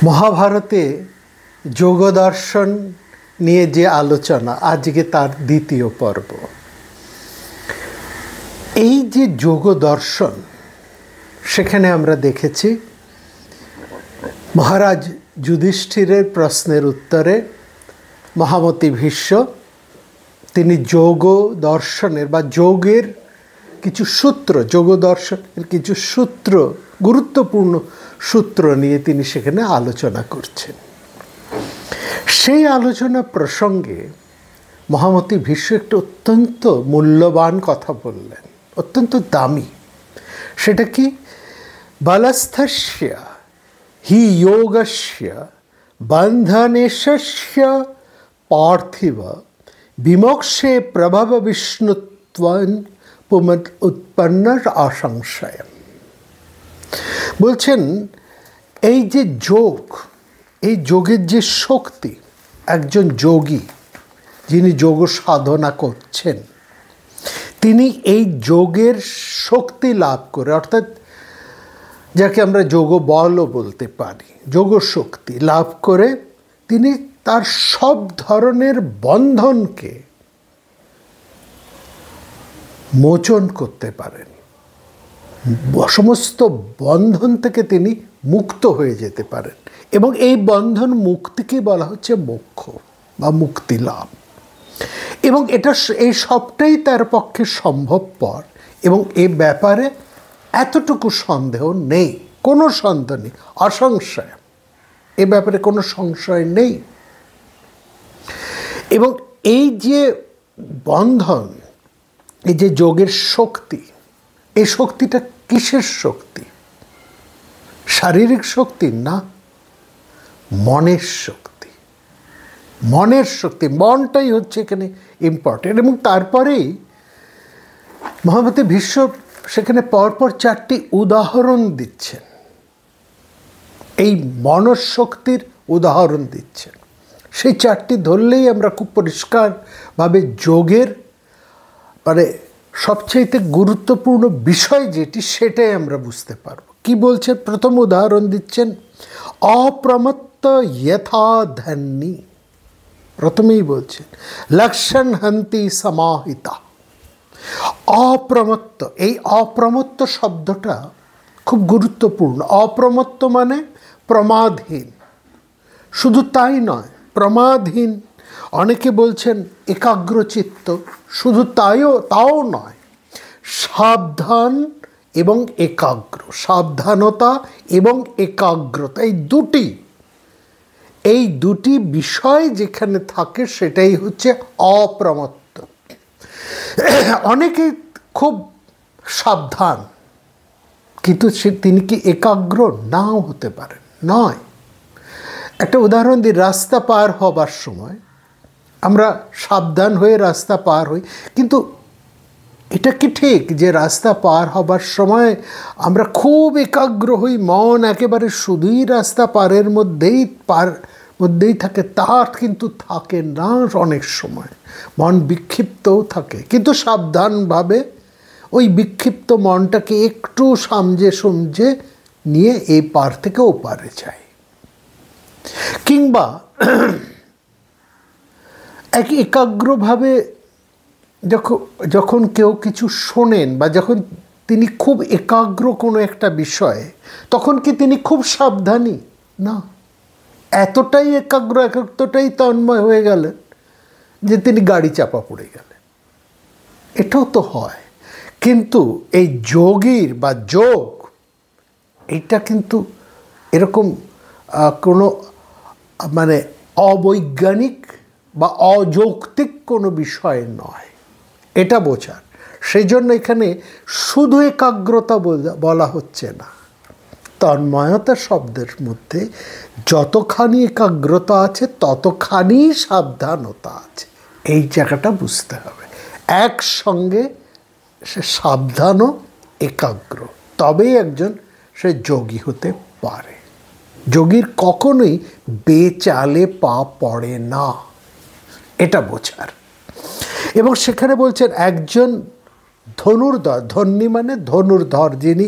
মহাভারতে যোগ দর্শন নিয়ে যে আলোচনা, আজকে তার দ্বিতীয় পর্ব। এই যে যোগ দর্শন, সেখানে আমরা দেখেছি মহারাজ যুধিষ্ঠিরের প্রশ্নের উত্তরে মহামতি ভীষ্ম তিনি যোগ দর্শনের বা যোগের কিছু সূত্র, যোগ দর্শনের কিছু সূত্র, গুরুত্বপূর্ণ সূত্র নিয়ে তিনি সেখানে আলোচনা করছেন। সেই আলোচনা প্রসঙ্গে মহামতি ভীষ্ম একটু অত্যন্ত মূল্যবান কথা বললেন, অত্যন্ত দামি। সেটা কি? বলস্থস্য হি যোগস্য বন্ধনেশস্য পার্থিব বিমোক্ষে প্রভব বিষ্ণুত্বন উৎপন্ন আশংসায়। বলছেন এই যে যোগ, এই যোগের যে শক্তি, একজন যোগী যিনি যোগ সাধনা করছেন, তিনি এই যোগের শক্তি লাভ করে, অর্থাৎ যাকে আমরা যোগ বলও বলতে পারি, যোগ শক্তি লাভ করে তিনি তার সব ধরনের বন্ধনকে মোচন করতে পারেন, সমস্ত বন্ধন থেকে তিনি মুক্ত হয়ে যেতে পারেন। এবং এই বন্ধন মুক্তিকে বলা হচ্ছে মোক্ষ বা মুক্তি লাভ। এবং এই সবটাই তার পক্ষে সম্ভবপর। এবং এ ব্যাপারে এতটুকু সন্দেহ নেই, কোনো সন্দেহ নেই, অসংশয়, এ ব্যাপারে কোনো সংশয় নেই। এবং এই যে বন্ধন, এই যে যোগের শক্তি, এই শক্তিটা কিসের শক্তি? শারীরিক শক্তি না, মনের শক্তি। মনের শক্তি, মনটাই হচ্ছে এখানে ইম্পর্টেন্ট। এবং তারপরেই মহামতি ভীষ্ম সেখানে পরপর 4টি উদাহরণ দিচ্ছেন, এই মনশক্তির উদাহরণ দিচ্ছেন। সেই 4টি ধরলেই আমরা খুব পরিষ্কারভাবে যোগের মানে সবচেয়ে গুরুত্বপূর্ণ বিষয় যেটি, সেটাই আমরা বুঝতে পারব। কি বলছেন? প্রথম উদাহরণ দিচ্ছেন অপ্রমত্ত যথা ধ্যানী। প্রথমেই বলছেন লক্ষণ হন্তি সমাহিতা। অপ্রমত্ত, এই অপ্রমত্ত শব্দটা খুব গুরুত্বপূর্ণ। অপ্রমত্ত মানে প্রমাদহীন। শুধু তাই নয়, প্রমাদহীন। অনেকে বলছেন একাগ্রচিত্ত, শুধু তাও নয়, সাবধান এবং একাগ্র। সাবধানতা এবং একাগ্রতা, এই দুটি বিষয় যেখানে থাকে সেটাই হচ্ছে অপ্রমত্ত। অনেকে খুব সাবধান, কিন্তু তিনি কি একাগ্র? নাও হতে পারেন, নয়। একটা উদাহরণ দিই, রাস্তা পার হবার সময় আমরা সাবধান হয়ে রাস্তা পার হই, কিন্তু এটা কি ঠিক যে রাস্তা পার হবার সময় আমরা খুব একাগ্র হই, মন একেবারে শুধুই রাস্তা পারের মধ্যেই থাকে? তা কিন্তু থাকে না। অনেক সময় মন বিক্ষিপ্তও থাকে, কিন্তু সাবধানভাবে ওই বিক্ষিপ্ত মনটাকে একটু সমঝে নিয়ে এই পার থেকে ও পারে যায়। কিংবা একাগ্রভাবে যখন কেউ কিছু শোনেন বা যখন তিনি খুব একাগ্র কোনো একটা বিষয়ে, তখন কি তিনি খুব সাবধানী? না, এতটাই এতটাই তন্ময় হয়ে গেলেন যে তিনি গাড়ি চাপা পড়ে গেলেন। এটাও তো হয়। কিন্তু এই যোগীর বা যোগ, এটা কিন্তু এরকম কোনো মানে অবৈজ্ঞানিক বা অযৌক্তিক কোনো বিষয় নয়, এটা বোঝার। সেই জন্য এখানে শুধু একাগ্রতা বলা হচ্ছে না। তন্ময়তা শব্দের মধ্যে যতখানি একাগ্রতা আছে ততখানি সাবধানতা আছে, এই জায়গাটা বুঝতে হবে। একসঙ্গে সে সাবধান ও একাগ্র, তবেই একজন সে যোগী হতে পারে। যোগীর কখনোই বেচালে পা পড়ে না, এটা বোঝার। এবং সেখানে বলছেন একজন ধনুর্ধর, ধন্যী মানে ধনুর্ধর, যিনি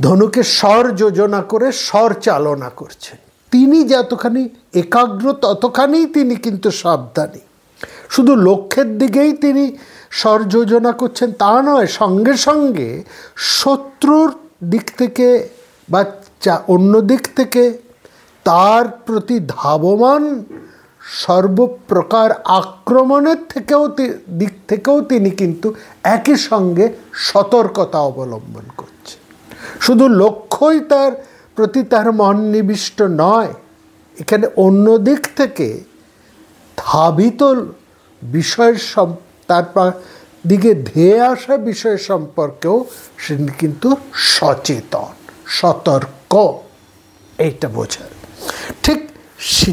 ধনুকে স্বর যোজনা করে স্বর চালনা করছেন, তিনি যতখানি একাগ্র ততখানি তিনি কিন্তু সাবধানী। শুধু লক্ষ্যের দিকেই তিনি স্বরযোজনা করছেন তা নয়, সঙ্গে সঙ্গে শত্রুর দিক থেকে বা অন্য দিক থেকে তার প্রতি ধাবমান সর্বপ্রকার আক্রমণের দিক থেকেও তিনি কিন্তু একই সঙ্গে সতর্কতা অবলম্বন করছেন। শুধু লক্ষ্যই তার প্রতি তার মন নিবিষ্ট নয়, এখানে অন্য দিক থেকে ধাবিত বিষয়ের তার দিকে ধেয়ে আসা বিষয় সম্পর্কেও সে কিন্তু সচেতন, সতর্ক, এইটা বোঝায়। ঠিক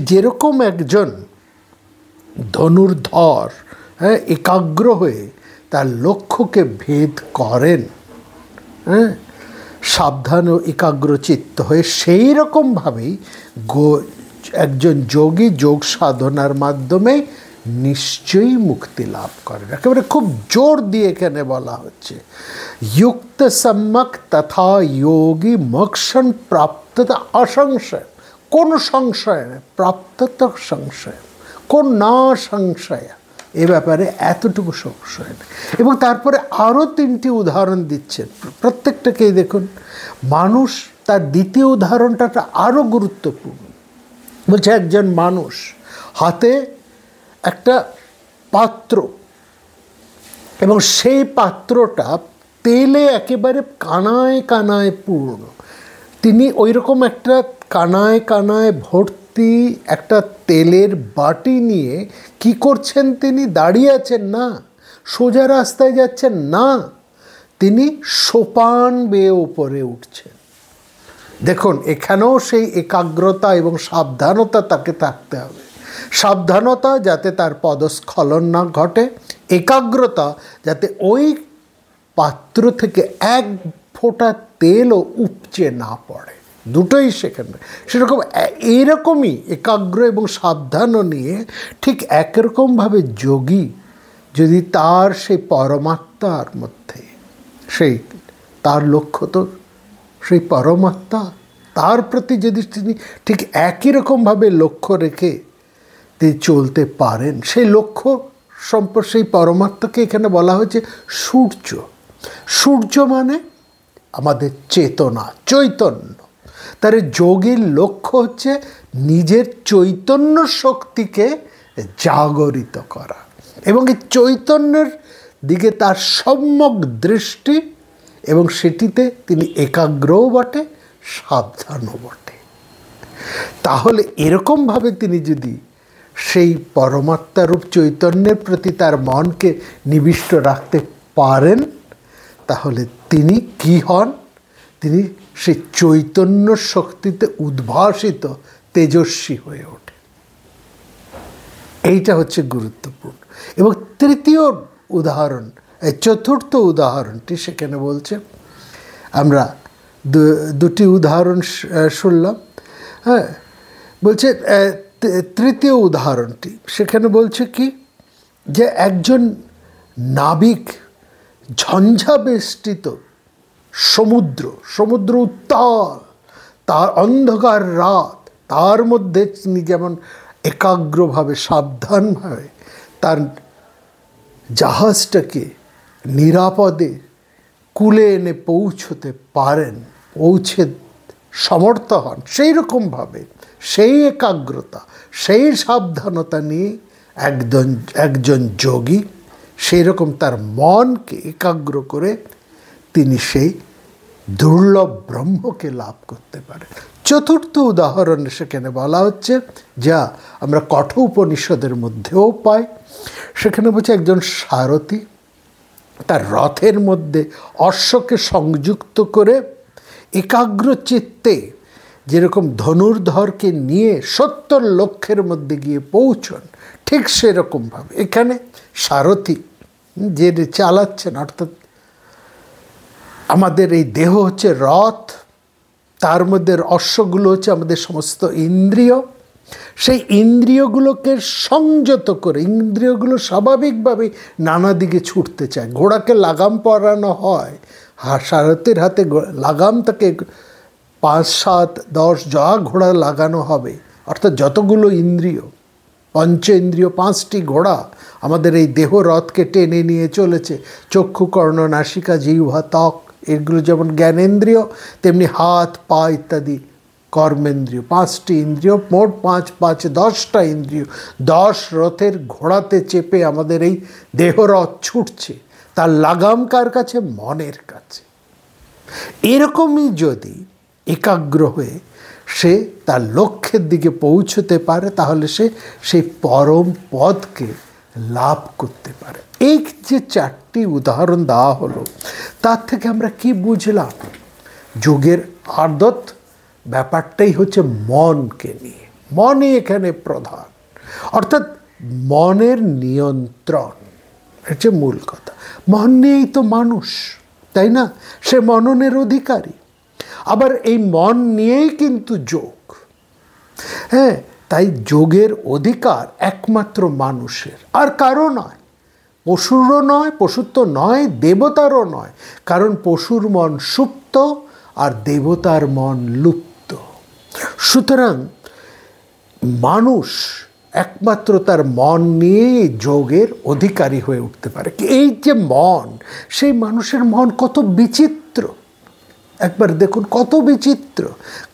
যেরকম একজন ধনুর্ধর একাগ্র হয়ে তার লক্ষ্যকে ভেদ করেন, সাবধান ও একাগ্রচিত্ত হয়ে, সেই রকমভাবেই একজন যোগী যোগ সাধনার মাধ্যমে নিশ্চয়ই মুক্তি লাভ করেন। একেবারে খুব জোর দিয়ে এখানে বলা হচ্ছে, যুক্ত সম্যক তথা যোগী মোক্ষং প্রাপ্ততা অসংশয়। কোন সংশয় নেই, প্রাপ্ততা সংশয়, কোন না সংশয়, এ ব্যাপারে এতটুকু সংশয় নেই। এবং তারপরে আরও 3টি উদাহরণ দিচ্ছেন, প্রত্যেকটাকেই দেখুন। মানুষ, তার দ্বিতীয় উদাহরণটা আরও গুরুত্বপূর্ণ। বলছে একজন মানুষ হাতে একটা পাত্র, এবং সেই পাত্রটা তেলে একেবারে কানায় কানায় পূর্ণ। তিনি ওই রকম একটা কানায় কানায় ভর্তি একটা তেলের বাটি নিয়ে কি করছেন? তিনি দাঁড়িয়ে আছেন না, সোজা রাস্তায় যাচ্ছেন না, তিনি সোপান বেয়ে উপরে উঠছেন। দেখুন, এখানেও সেই একাগ্রতা এবং সাবধানতা তাকে থাকতে হবে। সাবধানতা যাতে তার পদস্খলন না ঘটে, একাগ্রতা যাতে ওই পাত্র থেকে এক ফোঁটা তেলও উপচে না পড়ে, দুটোই সেখানে সেরকম। এইরকমই একাগ্র এবং সাবধানও নিয়ে ঠিক একরকমভাবে যোগী যদি তার সেই পরমাত্মার মধ্যে, সেই তার লক্ষ্য তো সেই পরমাত্মা, তার প্রতি যদি তিনি ঠিক একই রকমভাবে লক্ষ্য রেখে তিনি চলতে পারেন, সেই লক্ষ্য সম্পর্কে সেই পরমাত্মাকে এখানে বলা হয়েছে সূর্য। সূর্য মানে আমাদের চেতনা, চৈতন্য। তার যোগীর লক্ষ্য হচ্ছে নিজের চৈতন্য শক্তিকে জাগরিত করা, এবং এই চৈতন্যের দিকে তার সম্যক দৃষ্টি, এবং সেটিতে তিনি একাগ্রও বটে, সাবধানও বটে। তাহলে এরকমভাবে তিনি যদি সেই পরমাত্মারূপ চৈতন্যের প্রতি তার মনকে নিবিষ্ট রাখতে পারেন, তাহলে তিনি কি হন? তিনি সেই চৈতন্য শক্তিতে উদ্ভাসিত তেজস্বী হয়ে ওঠে। এইটা হচ্ছে গুরুত্বপূর্ণ। এবং তৃতীয় উদাহরণ, চতুর্থ উদাহরণটি সেখানে বলছে, আমরা দুটি উদাহরণ শুনলাম, হ্যাঁ, বলছে তৃতীয় উদাহরণটি সেখানে বলছে কি, যে একজন নাবিক ঝঞ্ঝা বেষ্টিত সমুদ্র উত্তাল, তার অন্ধকার রাত, তার মধ্যে তিনি যেমন একাগ্রভাবে সাবধানভাবে তার জাহাজটাকে নিরাপদে কূলে এনে পৌঁছতে পারেন, পৌঁছে সমর্থ হন, সেই রকমভাবে সেই একাগ্রতা, সেই সাবধানতা নিয়ে একজন যোগী সেই রকম তার মনকে একাগ্র করে তিনি সেই দুর্লভ ব্রহ্মকে লাভ করতে পারেন। চতুর্থ উদাহরণে সেখানে বলা হচ্ছে, যা আমরা কঠোপনিষদের মধ্যেও পাই। সেখানে বলছে একজন সারথি তার রথের মধ্যে অশ্বকে সংযুক্ত করে একাগ্র চিত্তে যেরকম ধনুর্ধরকে নিয়ে 70 লক্ষের মধ্যে গিয়ে পৌঁছন, ঠিক সেরকমভাবে এখানে সারথি যে চালাচ্ছেন, অর্থাৎ আমাদের এই দেহ হচ্ছে রথ, তার মধ্যে অশ্বগুলো হচ্ছে আমাদের সমস্ত ইন্দ্রিয়। সেই ইন্দ্রিয়গুলোকে সংযত করে, ইন্দ্রিয়গুলো স্বাভাবিকভাবে নানা দিকে ছুটতে চায়। ঘোড়াকে লাগাম পরানো হয়, সারথির হাতে লাগাম তাকে 5, 7, 10 যা ঘোড়া লাগানো হবে, অর্থাৎ যতগুলো ইন্দ্রিয়, পঞ্চ ইন্দ্রিয়, 5টি ঘোড়া আমাদের এই দেহ রথকে টেনে নিয়ে চলেছে। চক্ষু, কর্ণ, নাসিকা, জিহ্বা, ত্বক, এগুলো যেমন জ্ঞানেন্দ্রিয়, তেমনি হাত, পা ইত্যাদি কর্মেন্দ্রিয়। 5টি ইন্দ্রিয়, মোট 5, 5, 10টা ইন্দ্রিয় 10 রথের ঘোড়াতে চেপে আমাদের এই দেহরথ ছুটছে। তার লাগাম কার কাছে? মনের কাছে। এরকমই যদি একাগ্র হয়ে সে তার লক্ষ্যের দিকে পৌঁছতে পারে, তাহলে সে সেই পরম পদকে লাভ করতে পারে। এই যে 4টি উদাহরণ দেওয়া হলো, তার থেকে আমরা কি বুঝলাম? যোগের আদত ব্যাপারটাই হচ্ছে মনকে নিয়ে। মনই এখানে প্রধান, অর্থাৎ মনের নিয়ন্ত্রণ হচ্ছে মূল কথা। মন নিয়েই তো মানুষ, তাই না? সে মননের অধিকারী। আবার এই মন নিয়েই কিন্তু যোগ। হ্যাঁ, তাই যোগের অধিকার একমাত্র মানুষের, আর কারো নয়। পশুরও নয়, পশুর তো নয়, দেবতারও নয়। কারণ পশুর মন সুপ্ত আর দেবতার মন লুপ্ত। সুতরাং মানুষ একমাত্র তার মন নিয়েই যোগের অধিকারী হয়ে উঠতে পারে। এই যে মন, সেই মানুষের মন কত বিচিত্র! একবার দেখুন কত বিচিত্র।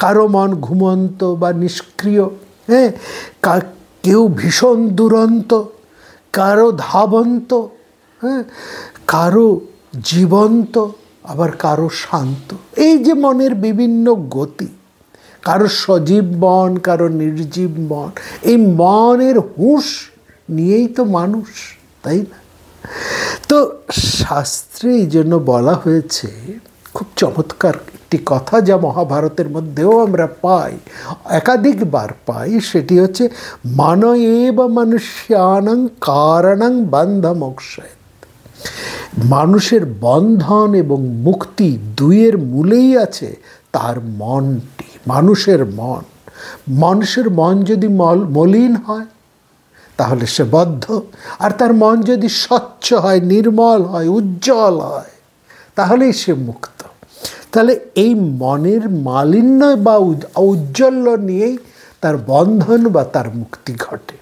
কারো মন ঘুমন্ত বা নিষ্ক্রিয়, হ্যাঁ, কেউ ভীষণ দুরন্ত, কারো ধাবন্ত, হ্যাঁ, কারো জীবন্ত, আবার কারো শান্ত। এই যে মনের বিভিন্ন গতি, কারো সজীব মন, কারো নির্জীব মন। এই মনের হুঁশ নিয়েই তো মানুষ, তাই না? তো শাস্ত্রে এই জন্য বলা হয়েছে, খুব চমৎকার একটি কথা যা মহাভারতের মধ্যেও আমরা পাই, একাধিকবার পাই, সেটি হচ্ছে মন এব মনুষ্যানাং কারণং বন্ধ মোক্ষায়। মানুষের বন্ধন এবং মুক্তি দুইয়ের মূলেই আছে তার মনটি, মানুষের মন। মানুষের মন যদি মলিন হয় তাহলে সে বদ্ধ, আর তার মন যদি স্বচ্ছ হয়, নির্মল হয়, উজ্জ্বল হয়, তাহলেই সে মুক্ত। তাহলে এই মনের মালিন্য বা ঔজ্জ্বল্য নিয়েই তার বন্ধন বা তার মুক্তি ঘটে।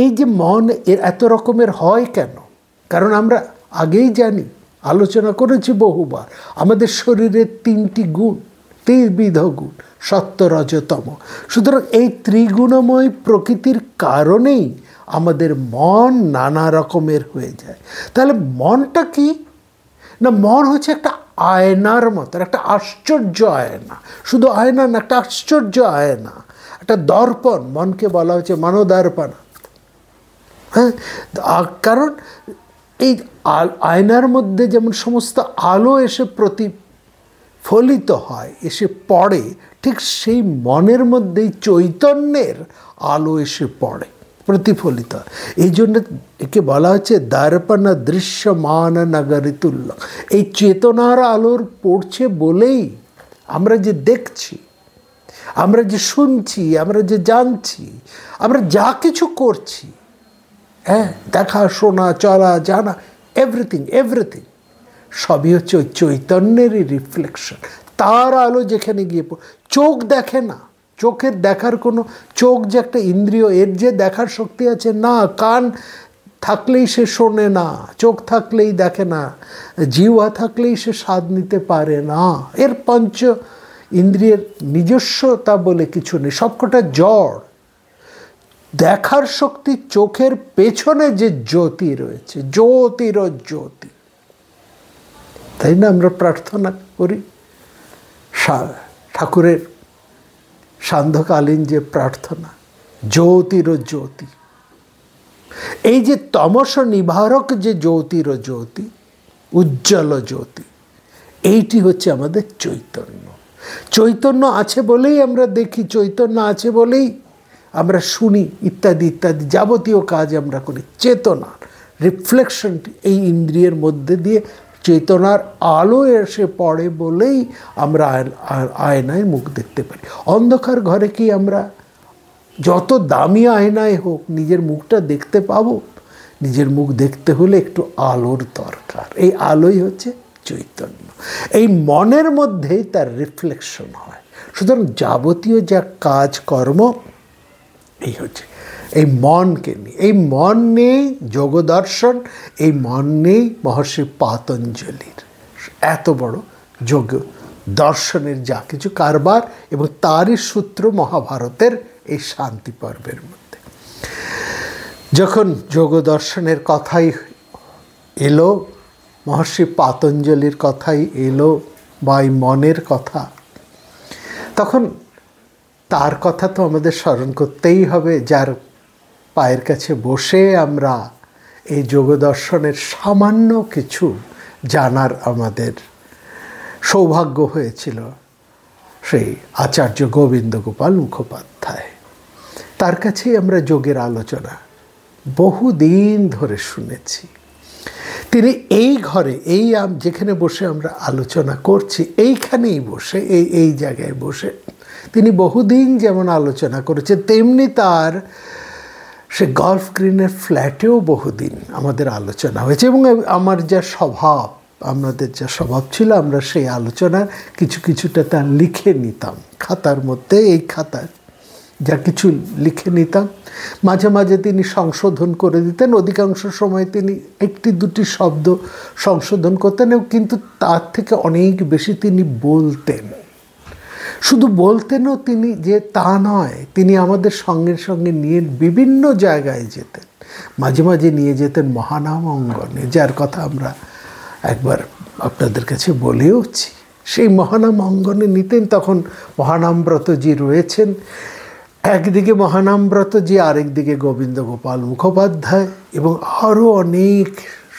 এই যে মন এত রকমের হয় কেন? কারণ আমরা আগেই জানি, আলোচনা করেছি বহুবার, আমাদের শরীরের 3টি গুণ, 3বিধ গুণ, সত্য, রজ, তম। সুতরাং এই ত্রিগুণময় প্রকৃতির কারণেই আমাদের মন নানা রকমের হয়ে যায়। তাহলে মনটা কি না? মন হচ্ছে একটা আয়নার মতো, একটা আশ্চর্য আয়না। শুধু আয়না না, একটা আশ্চর্য আয়না, একটা দর্পণ। মনকে বলা হচ্ছে মনোদর্পণ। হ্যাঁ, কারণ এই আয়নার মধ্যে যেমন সমস্ত আলো এসে প্রতিফলিত হয়, এসে পড়ে, ঠিক সেই মনের মধ্যেই চৈতন্যের আলো এসে পড়ে, প্রতিফলিত। এই জন্য একে বলা হচ্ছে দর্পণ দৃশ্যমান নগরিতুল্য। এই চেতনার আলোর পড়ছে বলেই আমরা যে দেখছি, আমরা যে শুনছি, আমরা যে জানছি, আমরা যা কিছু করছি, হ্যাঁ, দেখা, শোনা, চলা, জানা, এভরিথিং সবই হচ্ছে ওই চৈতন্যেরই রিফ্লেকশন। তার আলো যেখানে গিয়ে চোখ দেখে না, চোখের দেখার কোনো, চোখ যে একটা ইন্দ্রিয়, এর যে দেখার শক্তি আছে না। কান থাকলেই সে শোনে না, চোখ থাকলেই দেখে না, জিহ্বা থাকলেই সে স্বাদ নিতে পারে না। এর 5 ইন্দ্রিয়ের নিজস্বতা বলে কিছু নেই, সবকটা জড়। দেখার শক্তি চোখের পেছনে যে জ্যোতি রয়েছে, জ্যোতির জ্যোতি, তাই না? আমরা প্রার্থনা করি ঠাকুরের সান্ধ্যকালীন যে প্রার্থনা, জ্যোতির জ্যোতি। এই যে তমস নিবারক যে জ্যোতির জ্যোতি, উজ্জ্বল জ্যোতি, এইটি হচ্ছে আমাদের চৈতন্য। চৈতন্য আছে বলেই আমরা দেখি, চৈতন্য আছে বলেই আমরা শুনি, ইত্যাদি ইত্যাদি যাবতীয় কাজ আমরা করি। চেতনার রিফ্লেকশনটি এই ইন্দ্রিয়ের মধ্যে দিয়ে চেতনার আলো এসে পড়ে বলেই আমরা আয়নায় মুখ দেখতে পারি। অন্ধকার ঘরে কি আমরা যত দামি আয়নায় হোক নিজের মুখটা দেখতে পাবো? নিজের মুখ দেখতে হলে একটু আলোর দরকার। এই আলোই হচ্ছে চৈতন্য। এই মনের মধ্যেই তার রিফ্লেকশন হয়। সুতরাং যাবতীয় যা কাজকর্ম এই হচ্ছে এই মনকে নিয়ে, এই মন নিয়েই যোগ দর্শন, এই মন নিয়েই মহর্ষি পাতঞ্জলির এত বড় যোগ দর্শনের যা কিছু কারবার, এবং তারই সূত্র মহাভারতের এই শান্তি পর্বের মধ্যে। যখন যোগ দর্শনের কথাই এলো, মহর্ষি পাতঞ্জলির কথাই এলো, বা এই মনের কথা, তখন তার কথা তো আমাদের স্মরণ করতেই হবে, যার পায়ের কাছে বসে আমরা এই যোগ দর্শনের সামান্য কিছু জানার আমাদের সৌভাগ্য হয়েছিল, সেই আচার্য গোবিন্দ গোপাল মুখোপাধ্যায়। তার কাছেই আমরা যোগের আলোচনা বহুদিন ধরে শুনেছি। তিনি এই ঘরে, এই যেখানে বসে আমরা আলোচনা করছি, এইখানেই বসে, এই জায়গায় বসে তিনি বহুদিন যেমন আলোচনা করেছেন, তেমনি তার সে গল্ফ গ্রিনের ফ্ল্যাটেও বহুদিন আমাদের আলোচনা হয়েছে। এবং আমার যা স্বভাব, আমাদের যা স্বভাব ছিল, আমরা সেই আলোচনার কিছুটা তার লিখে নিতাম খাতার মধ্যে। এই খাতার যা কিছু লিখে নিতাম, মাঝে মাঝে তিনি সংশোধন করে দিতেন। অধিকাংশ সময় তিনি একটি দুটি শব্দ সংশোধন করতেন, কিন্তু তার থেকে অনেক বেশি তিনি বলতেন। শুধু বলতেনও তিনি যে তা নয়, তিনি আমাদের সঙ্গে সঙ্গে নিয়ে বিভিন্ন জায়গায় যেতেন। মাঝে মাঝে নিয়ে যেতেন মহানাম অঙ্গনে, যার কথা আমরা একবার আপনাদের কাছে বলেওছি। সেই মহানাম অঙ্গনে নিতেন। তখন মহানামব্রতজি রয়েছেন একদিকে, মহানামব্রতজি আরেকদিকে গোবিন্দ গোপাল মুখোপাধ্যায়, এবং আরও অনেক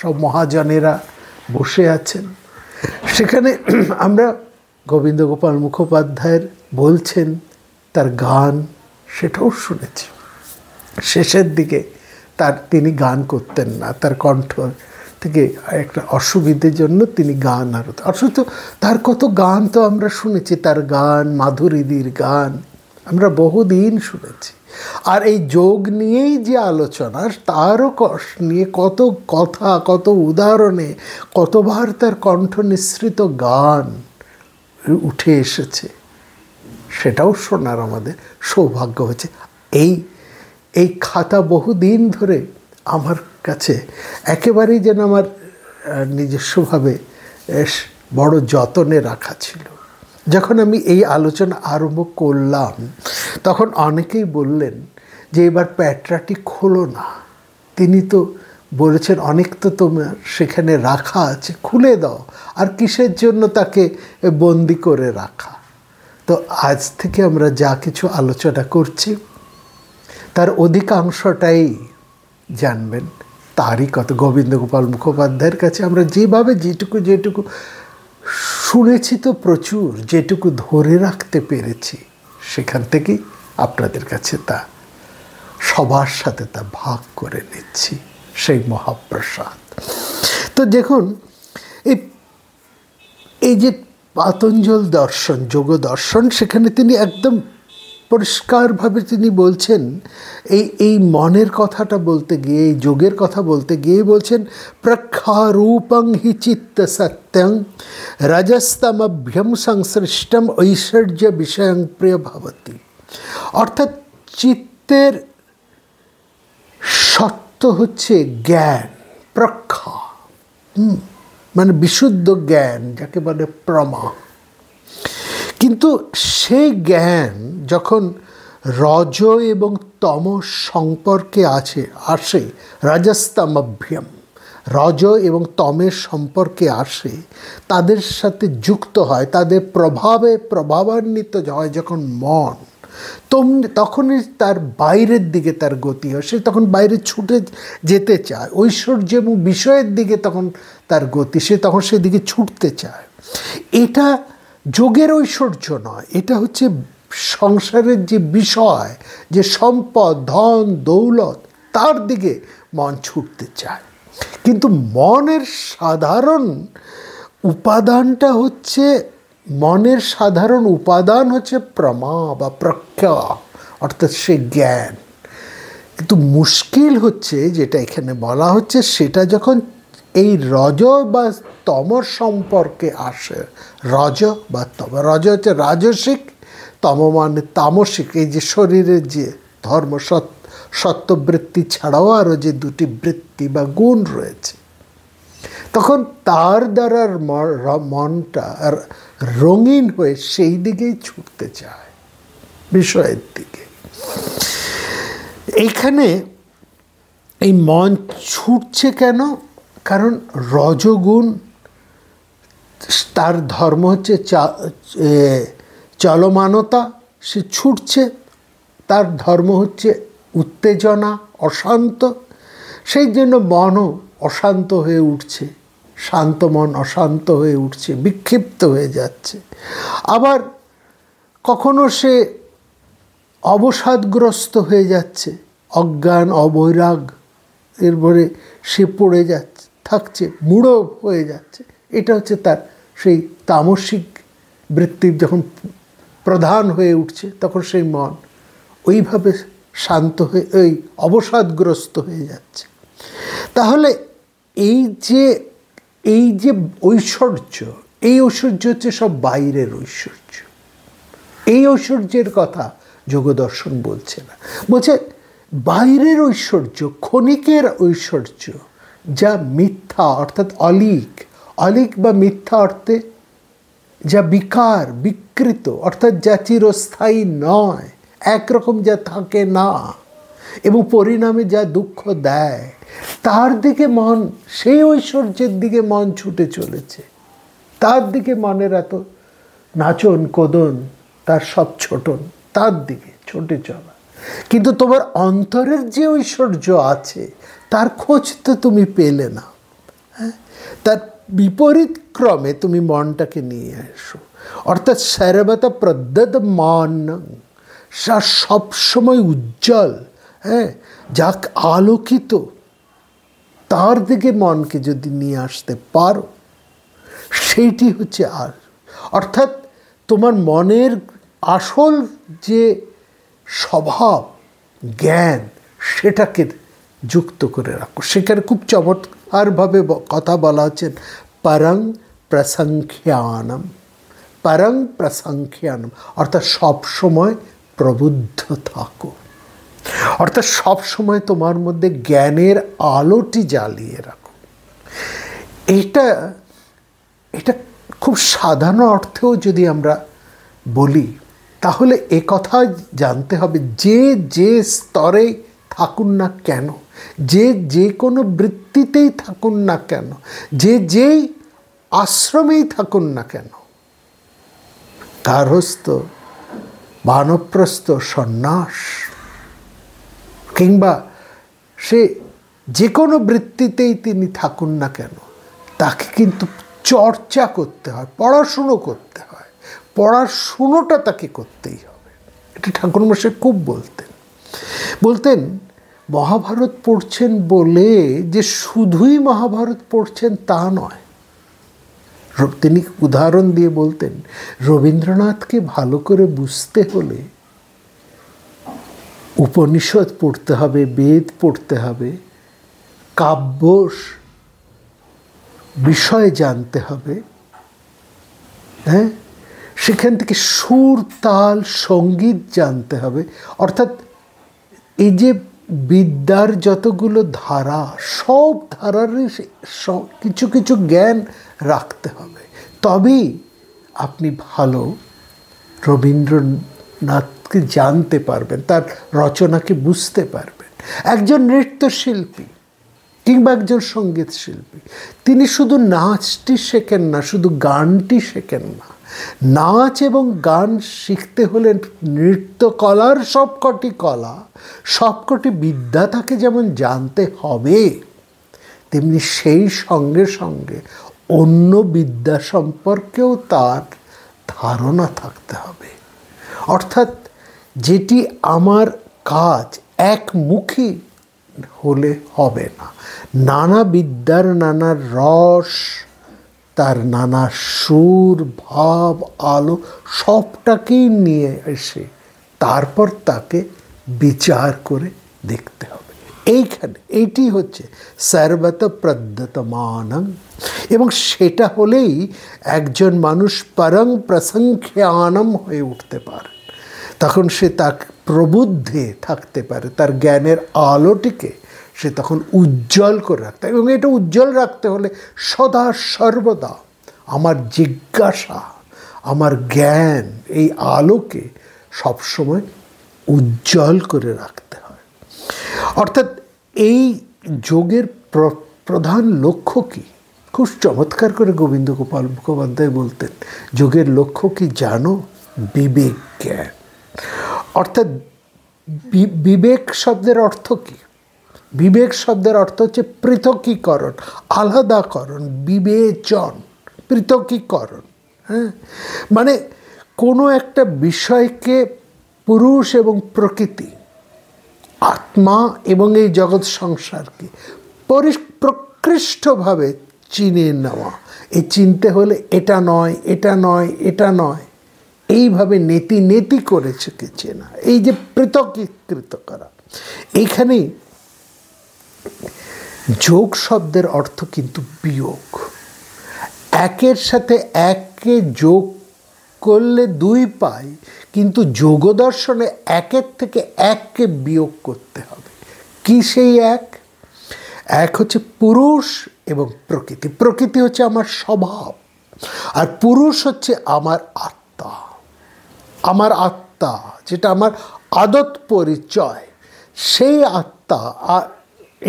সব মহাজনেরা বসে আছেন সেখানে। আমরা গোবিন্দ গোপাল মুখোপাধ্যায়ের বলছেন তার গান, সেটাও শুনেছি। শেষের দিকে তিনি গান করতেন না, তার কণ্ঠ থেকে একটা অসুবিধের জন্য তিনি গান অথচ তার কত গান তো আমরা শুনেছি। তার গান, মাধুরীদির গান আমরা বহুদিন শুনেছি। আর এই যোগ নিয়েই যে আলোচনা, তারও নিয়ে কত কথা, কত উদাহরণে কতবার তার কণ্ঠ নিঃসৃত গান উঠে এসেছে, সেটাও শোনার আমাদের সৌভাগ্য হয়েছে। এই খাতা বহুদিন ধরে আমার কাছে একেবারেই যেন আমার নিজস্বভাবে বড় যত্নে রাখা ছিল। যখন আমি এই আলোচনা আরম্ভ করলাম, তখন অনেকেই বললেন যে এবার প্যাটরাটি খোলো না। তিনি তো বলেছেন অনেক তো তোমার সেখানে রাখা আছে, খুলে দাও, আর কিসের জন্য তাকে বন্দি করে রাখা। তো আজ থেকে আমরা যা কিছু আলোচনা করছি তার অধিকাংশটাই জানবেন তারই কথা। গোবিন্দ গোপাল মুখোপাধ্যায়ের কাছে আমরা যেভাবে যেটুকু শুনেছি তো প্রচুর, যেটুকু ধরে রাখতে পেরেছি সেখান থেকেই আপনাদের কাছে তা সবার সাথে তা ভাগ করে নিচ্ছি, সেই মহাপ্রসাদ। তো দেখুন, এই যে পাতঞ্জল দর্শন, যোগ দর্শন, সেখানে তিনি একদম পরিষ্কারভাবে তিনি বলছেন, এই মনের কথাটা বলতে গিয়ে, এই যোগের কথা বলতে গিয়ে বলছেন, প্রক্ষারূপং হি চিত্ত সত্যং রজস্তমভ্যম সংসৃষ্টম ঐশ্বর্য বিষয়ং প্রিয় ভবতি। অর্থাৎ চিত্তের সত্য হচ্ছে জ্ঞান, প্রক্ষা, মানে বিশুদ্ধ জ্ঞান, যাকে বলে প্রমা। কিন্তু সেই জ্ঞান যখন রজ এবং তম সম্পর্কে আসে, রজস্তমভ্যম, রজ এবং তমের সম্পর্কে আসে, তাদের সাথে যুক্ত হয়, তাদের প্রভাবান্বিত হয় যখন মন, তখনই তার বাইরের দিকে তার গতি হয়। সে তখন বাইরে ছুটে যেতে চায়, ঐশ্বর্য এবং বিষয়ের দিকে তখন তার গতি, সে তখন সেদিকে ছুটতে চায়। এটা যোগের ঐশ্বর্য নয়, এটা হচ্ছে সংসারের যে বিষয়, যে সম্পদ, ধন দৌলত, তার দিকে মন ছুটতে চায়। কিন্তু মনের সাধারণ উপাদানটা হচ্ছে, মনের সাধারণ উপাদান হচ্ছে প্রমা বা প্রজ্ঞা, অর্থাৎ সে জ্ঞান। কিন্তু মুশকিল হচ্ছে, যেটা এখানে বলা হচ্ছে, সেটা যখন এই রজ বা তমর সম্পর্কে আসে। রজ বা তম, রজ হচ্ছে রাজসিক, তম মানে তামসিক। এই যে শরীরের যে ধর্ম সত্যবৃত্তি ছাড়াও আরও যে দুটি বৃত্তি বা গুণ রয়েছে, তখন তার দ্বারা মনটা রঙিন হয়ে সেই দিকেই ছুটতে চায়, বিষয়ের দিকে। এইখানে এই মন ছুটছে কেন? কারণ রজগুণ, তার ধর্ম হচ্ছে চলমানতা, সে ছুটছে। তার ধর্ম হচ্ছে উত্তেজনা, অশান্ত। সেই জন্য মনও অশান্ত হয়ে উঠছে, শান্ত মন অশান্ত হয়ে উঠছে, বিক্ষিপ্ত হয়ে যাচ্ছে। আবার কখনো সে অবসাদগ্রস্ত হয়ে যাচ্ছে, অজ্ঞান অবৈরাগ এরপরে সে পড়ে যাচ্ছে, থাকছে, মূঢ় হয়ে যাচ্ছে। এটা হচ্ছে তার সেই তামসিক বৃত্তি যখন প্রধান হয়ে উঠছে, তখন সেই মন ওইভাবে শান্ত হয়ে ওই অবসাদগ্রস্ত হয়ে যাচ্ছে। তাহলে এই যে ঐশ্বর্য, এই ঐশ্বর্য হচ্ছে সব বাইরের ঐশ্বর্য। এই ঐশ্বর্যের কথা যোগদর্শন বলছে না, বলছে বাইরের ঐশ্বর্য, ক্ষণিকের ঐশ্বর্য, যা মিথ্যা অর্থাৎ অলিক, অলিক বা মিথ্যা অর্থে যা বিকার, বিকৃত অর্থাৎ যা চিরস্থায়ী নয়, একরকম যা থাকে না এবং পরিণামে যা দুঃখ দেয়, তার দিকে মন, সেই ঐশ্বর্যের দিকে মন ছুটে চলেছে। তার দিকে মনের এত নাচন কোদন, তার সব ছোটন, তার দিকে ছুটে চলা। কিন্তু তোমার অন্তরের যে ঐশ্বর্য আছে তার খোঁজ তো তুমি পেলে না। হ্যাঁ, তার বিপরীত ক্রমে তুমি মনটাকে নিয়ে এসো। অর্থাৎ সর্বদা প্রদ্যত মান, যা সবসময় উজ্জ্বল, হ্যাঁ, যাক আলোকিত, তার দিকে মনকে যদি নিয়ে আসতে পারো, সেইটি হচ্ছে অর্থাৎ তোমার মনের আসল যে স্বভাব, জ্ঞান, সেটাকে যুক্ত করে রাখো। সেখানে খুব চমৎকারভাবে কথা বলা হচ্ছে পরং প্রসংখ্যানম, পরং প্রসংখ্যানম, অর্থাৎ সবসময় প্রবুদ্ধ থাকো। অর্থাৎ সবসময় তোমার মধ্যে জ্ঞানের আলোটি জ্বালিয়ে রাখো। এটা খুব সাধারণ অর্থেও যদি আমরা বলি, তাহলে এ কথা জানতে হবে যে স্তরে থাকুন না কেন, যে কোনো বৃত্তিতেই থাকুন না কেন, যেই আশ্রমেই থাকুন না কেন, গার্হস্থ, বানপ্রস্থ, সন্ন্যাস, কিংবা সে যে কোনো বৃত্তিতেই তিনি থাকুন না কেন, তাকে কিন্তু চর্চা করতে হয়, পড়াশুনো করতে হয়। পড়াশুনোটা তাকে করতেই হবে। এটা ঠাকুরমশাই খুব বলতেন মহাভারত পড়ছেন বলে যে শুধুই মহাভারত পড়ছেন তা নয়। তিনি উদাহরণ দিয়ে বলতেন, রবীন্দ্রনাথকে ভালো করে বুঝতে হলে উপনিষদ পড়তে হবে, বেদ পড়তে হবে, কাব্য বিষয় জানতে হবে, হ্যাঁ, সেখান থেকে সুর, তাল, সঙ্গীত জানতে হবে। অর্থাৎ এই যে বিদ্যার যতগুলো ধারা, সব ধারারই কিছু কিছু জ্ঞান রাখতে হবে। তবেই আপনি ভালো রবীন্দ্রনাথকে জানতে পারবেন, তার রচনাকে বুঝতে পারবেন। একজন নৃত্যশিল্পী কিংবা একজন সঙ্গীত শিল্পী, তিনি শুধু নাচটি শেখেন না, শুধু গানটি শেখেন না। নাচ এবং গান শিখতে হলে নৃত্যকলার সবকটি কলা, সবকটি বিদ্যা তাকে যেমন জানতে হবে, তেমনি সেই সঙ্গে সঙ্গে অন্য বিদ্যা সম্পর্কেও তার ধারণা থাকতে হবে। অর্থাৎ যেটি আমার কাজ একমুখী হলে হবে না, নানা বিদ্যার নানা রস, তার নানা সুর, ভাব, আলো সবটাকেই নিয়ে এসে তারপর তাকে বিচার করে দেখতে হবে। এইটি হচ্ছে সর্বত প্রদ্যতমানং, এবং সেটা হলেই একজন মানুষ পরং প্রসংখ্যানম হয়ে উঠতে পারে। তখন সে তার প্রবুদ্ধে থাকতে পারে, তার জ্ঞানের আলোটিকে সে তখন উজ্জ্বল করে রাখতে, এবং এটা উজ্জ্বল রাখতে হলে সদা সর্বদা আমার জিজ্ঞাসা, আমার জ্ঞান, এই আলোকে সবসময় উজ্জ্বল করে রাখতে হয়। অর্থাৎ এই যোগের প্রধান লক্ষ্য কী? খুব চমৎকার করে গোবিন্দ গোপাল মুখোপাধ্যায় বলতেন, যোগের লক্ষ্য কি জানো? বিবেক জ্ঞান। অর্থাৎ বিবেক শব্দের অর্থ কী? বিবেক শব্দের অর্থ হচ্ছে পৃথকীকরণ, আলাদাকরণ, বিবেচন, পৃথকীকরণ। হ্যাঁ, মানে কোনো একটা বিষয়কে পুরুষ এবং প্রকৃতি, আত্মা এবং এই জগৎ সংসারকে প্রকৃষ্টভাবে চিনে নেওয়া। এই চিনতে হলে এটা নয়, এটা নয়, এটা নয়, এইভাবে নেতি নেতি করেছে কে চেনা, এই যে পৃথকীকৃত করা। এইখানে যোগ শব্দের অর্থ কিন্তু বিয়োগ। একের সাথে এককে যোগ করলে দুই পাই, কিন্তু যোগ দর্শনে একের থেকে এককে বিয়োগ করতে হবে। কি সেই এক? এক হচ্ছে পুরুষ এবং প্রকৃতি। প্রকৃতি হচ্ছে আমার স্বভাব, আর পুরুষ হচ্ছে আমার আত্মা। আমার আত্মা, যেটা আমার আদত পরিচয়, সেই আত্মা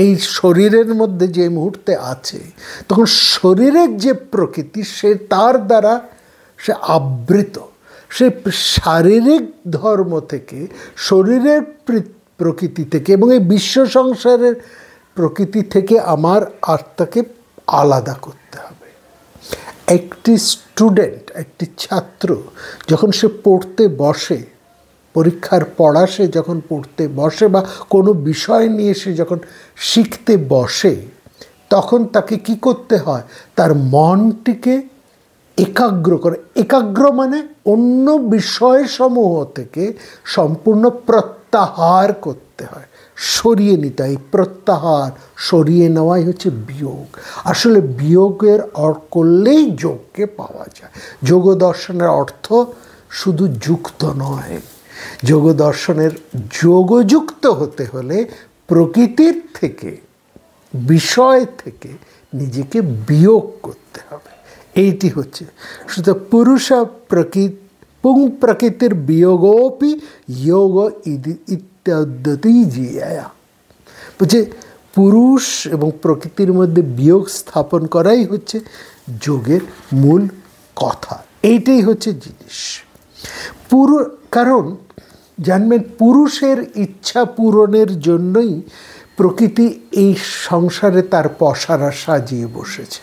এই শরীরের মধ্যে যে মুহূর্তে আছে, তখন শরীরের যে প্রকৃতি, সে তার দ্বারা সে আবৃত। সে শারীরিক ধর্ম থেকে, শরীরের প্রকৃতি থেকে এবং এই বিশ্ব সংসারের প্রকৃতি থেকে আমার আত্মাকে আলাদা করতে হবে। একটি স্টুডেন্ট, একটি ছাত্র যখন সে পড়তে বসে, পরীক্ষার পড়া সে যখন পড়তে বসে বা কোনো বিষয় নিয়ে সে যখন শিখতে বসে, তখন তাকে কি করতে হয়? তার মনটিকে একাগ্র করে। একাগ্র মানে অন্য বিষয়সমূহ থেকে সম্পূর্ণ প্রত্যাহার করতে হয়, সরিয়ে নিতে হয়। প্রত্যাহার, সরিয়ে নেওয়াই হচ্ছে বিয়োগ। আসলে বিয়োগের করলেই যোগকে পাওয়া যায়। যোগ দর্শনের অর্থ শুধু যুক্ত নয়, যোগ দর্শনের যোগযুক্ত হতে হলে প্রকৃতির থেকে, বিষয় থেকে নিজেকে বিয়োগ করতে হবে। এইটি হচ্ছে শুধু পুরুষ পুং প্রকৃতির বিয়োগোপি যোগ ইত্যাদি জিয়া। বুঝে, পুরুষ এবং প্রকৃতির মধ্যে বিয়োগ স্থাপন করাই হচ্ছে যোগের মূল কথা। এইটাই হচ্ছে জিনিস। কারণ জানবেন, পুরুষের ইচ্ছা পূরণের জন্যই প্রকৃতি এই সংসারে তার পসারা সাজিয়ে বসেছে।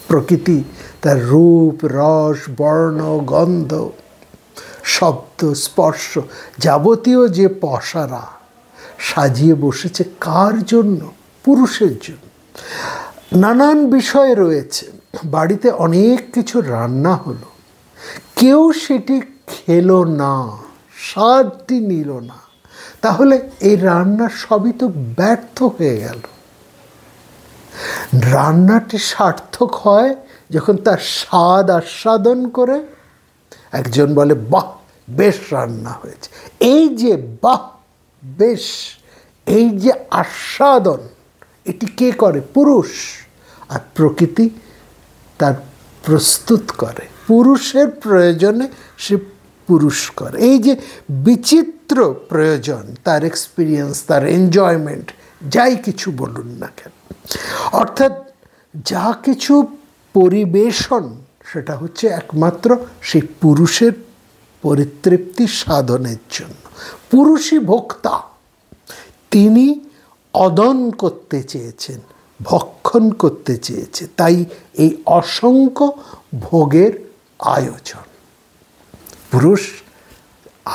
প্রকৃতি তার রূপ, রস, বর্ণ, গন্ধ, শব্দ, স্পর্শ, যাবতীয় যে পসারা সাজিয়ে বসেছে কার জন্য? পুরুষের জন্য। নানান বিষয় রয়েছে। বাড়িতে অনেক কিছু রান্না হলো, কেউ সেটি খেলো না, স্বাদটি নিল না, তাহলে এই রান্না সবই তো ব্যর্থ হয়ে গেল। রান্নাটি সার্থক হয় যখন তার স্বাদ আস্বাদন করে একজন বলে, বাহ, বেশ রান্না হয়েছে। এই যে বাহ, বেশ, এই যে আস্বাদন, এটি কে করে? পুরুষ। আর প্রকৃতি তার প্রস্তুত করে, পুরুষের প্রয়োজনে সে পুরুষ করে। এই যে বিচিত্র প্রয়োজন, তার এক্সপিরিয়েন্স, তার এনজয়মেন্ট, যাই কিছু বলুন না কেন, অর্থাৎ যা কিছু পরিবেশন, সেটা হচ্ছে একমাত্র সেই পুরুষের পরিতৃপ্তি সাধনের জন্য। পুরুষই ভোক্তা, তিনি অদন করতে চেয়েছেন, ভক্ষণ করতে চেয়েছে, তাই এই অসংখ্য ভোগের আয়োজন। পুরুষ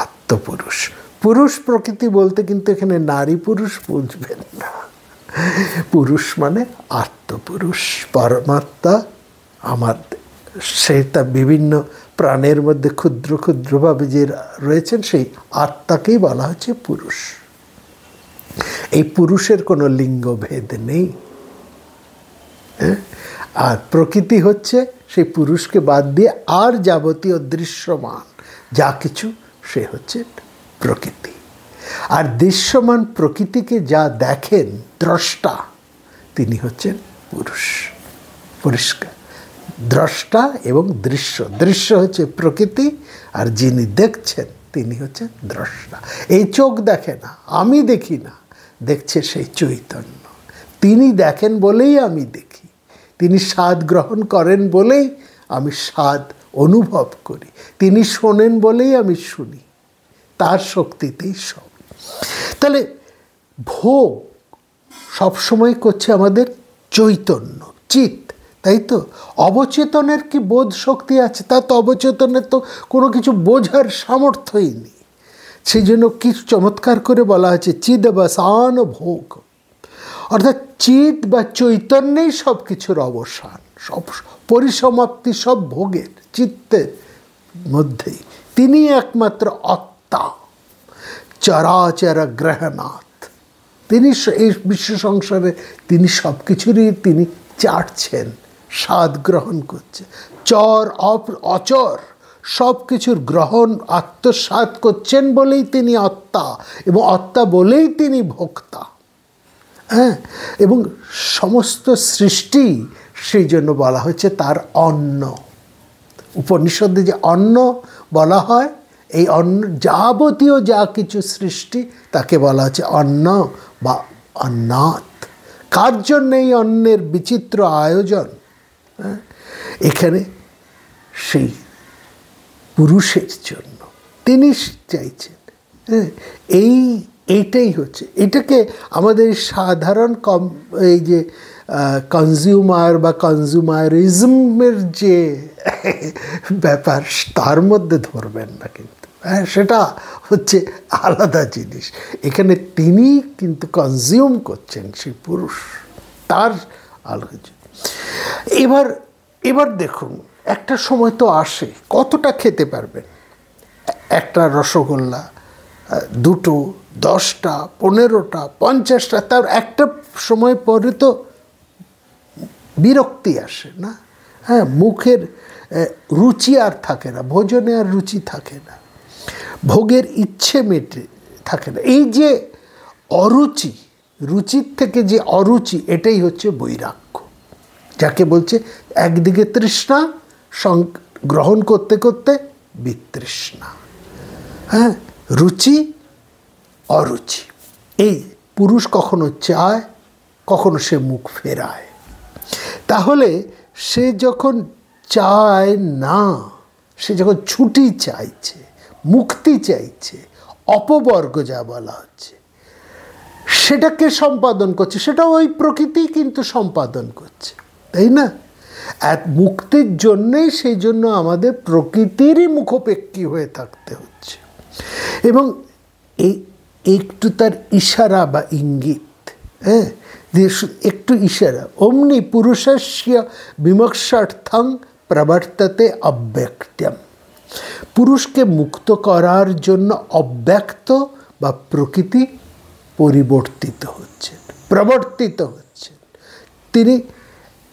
আত্মপুরুষ। পুরুষ প্রকৃতি বলতে কিন্তু এখানে নারী পুরুষ বুঝবেন না। পুরুষ মানে আত্মপুরুষ, পরমাত্মা। আমার সেটা বিভিন্ন প্রাণের মধ্যে ক্ষুদ্র ক্ষুদ্রভাবে যে রয়েছেন, সেই আত্মাকেই বলা হচ্ছে পুরুষ। এই পুরুষের কোনো লিঙ্গভেদ নেই। আর প্রকৃতি হচ্ছে সেই পুরুষকে বাদ দিয়ে আর যাবতীয় দৃশ্যমান যা কিছু, সে হচ্ছে প্রকৃতি। আর দৃশ্যমান প্রকৃতিকে যা দেখেন দ্রষ্টা, তিনি হচ্ছেন পুরুষ। পরিষ্কার, দ্রষ্টা এবং দৃশ্য, দৃশ্য হচ্ছে প্রকৃতি, আর যিনি দেখছেন তিনি হচ্ছেন দ্রষ্টা। এই চোখ দেখে না, আমি দেখি না, দেখছে সেই চৈতন্য। তিনি দেখেন বলেই আমি দেখি, তিনি স্বাদ গ্রহণ করেন বলেই আমি স্বাদ অনুভব করি, তিনি শোনেন বলেই আমি শুনি, তার শক্তিতেই সব। তাহলে ভোগ সবসময় করছে আমাদের চৈতন্য, চিত, তাই তো? অবচেতনের কি বোধ শক্তি আছে? তা তো অবচেতনের তো কোনো কিছু বোঝার সামর্থ্যই নেই। সেই জন্য কি চমৎকার করে বলা হয়েছে, চিদবসান ভোগ, অর্থাৎ চিত বা চৈতন্যেই সব কিছুর অবসান, সব পরিসমাপ্তি, সব ভোগের চিত্তের মধ্যেই। তিনি একমাত্র আত্মা, চরাচর গ্রহনাথ। তিনি এই বিশ্ব সংসারে তিনি সব কিছুরই তিনি চাটছেন, স্বাদ গ্রহণ করছে। চর অচর সব কিছুর গ্রহণ আত্মসাৎ করছেন বলেই তিনি আত্মা, এবং আত্মা বলেই তিনি ভোক্তা। হ্যাঁ, এবং সমস্ত সৃষ্টি সেই জন্য বলা হচ্ছে তার অন্ন। উপনিষদে যে অন্ন বলা হয়, এই অন্ন যাবতীয় যা কিছু সৃষ্টি তাকে বলা হচ্ছে অন্ন বা অন্নাথ। কার জন্য এই অন্নের বিচিত্র আয়োজন? এখানে সেই পুরুষের জন্য তিনি চাইছেন। এইটাই হচ্ছে, এটাকে আমাদের সাধারণ এই যে কনজিউমার বা কনজিউমারিজমের যে ব্যাপার, তার মধ্যে ধরবেন না কিন্তু। হ্যাঁ, সেটা হচ্ছে আলাদা জিনিস। এখানে তিনি কিন্তু কনজিউম করছেন, সেই পুরুষ, তার আলাদা। এবার দেখুন, একটা সময় তো আসে, কতটা খেতে পারবেন? একটা রসগোল্লা, দুটো, 10টা, 15টা, 50টা, তার একটা সময় পরে তো বিরক্তি আসে না? হ্যাঁ, মুখের রুচি আর থাকে না, ভোজনে আর রুচি থাকে না, ভোগের ইচ্ছে মেটে থাকে না। এই যে অরুচি, রুচির থেকে যে অরুচি, এটাই হচ্ছে বৈরাগ্য, যাকে বলছে একদিকে তৃষ্ণা, গ্রহণ করতে করতে বিতৃষ্ণা। হ্যাঁ, রুচি অরুচি, এই পুরুষ কখনো চায়, কখনো সে মুখ ফেরায়। তাহলে সে যখন চায় না, সে যখন ছুটি চাইছে, মুক্তি চাইছে, অপবর্গ যা বলা হচ্ছে, সেটাকে সম্পাদন করছে, সেটা ওই প্রকৃতি কিন্তু সম্পাদন করছে, তাই না? মুক্তির জন্যেই সেই জন্য আমাদের প্রকৃতিরই মুখোপেক্ষী হয়ে থাকতে হচ্ছে। এবং এই একটু তার ইশারা বা ইঙ্গিত, হ্যাঁ, একটু ইশারা, অমনি পুরুষস্য বিমোক্ষার্থং প্রবর্ততে অব্যক্তম। পুরুষকে মুক্ত করার জন্য অব্যক্ত বা প্রকৃতি পরিবর্তিত হচ্ছেন, প্রবর্তিত হচ্ছেন। তিনি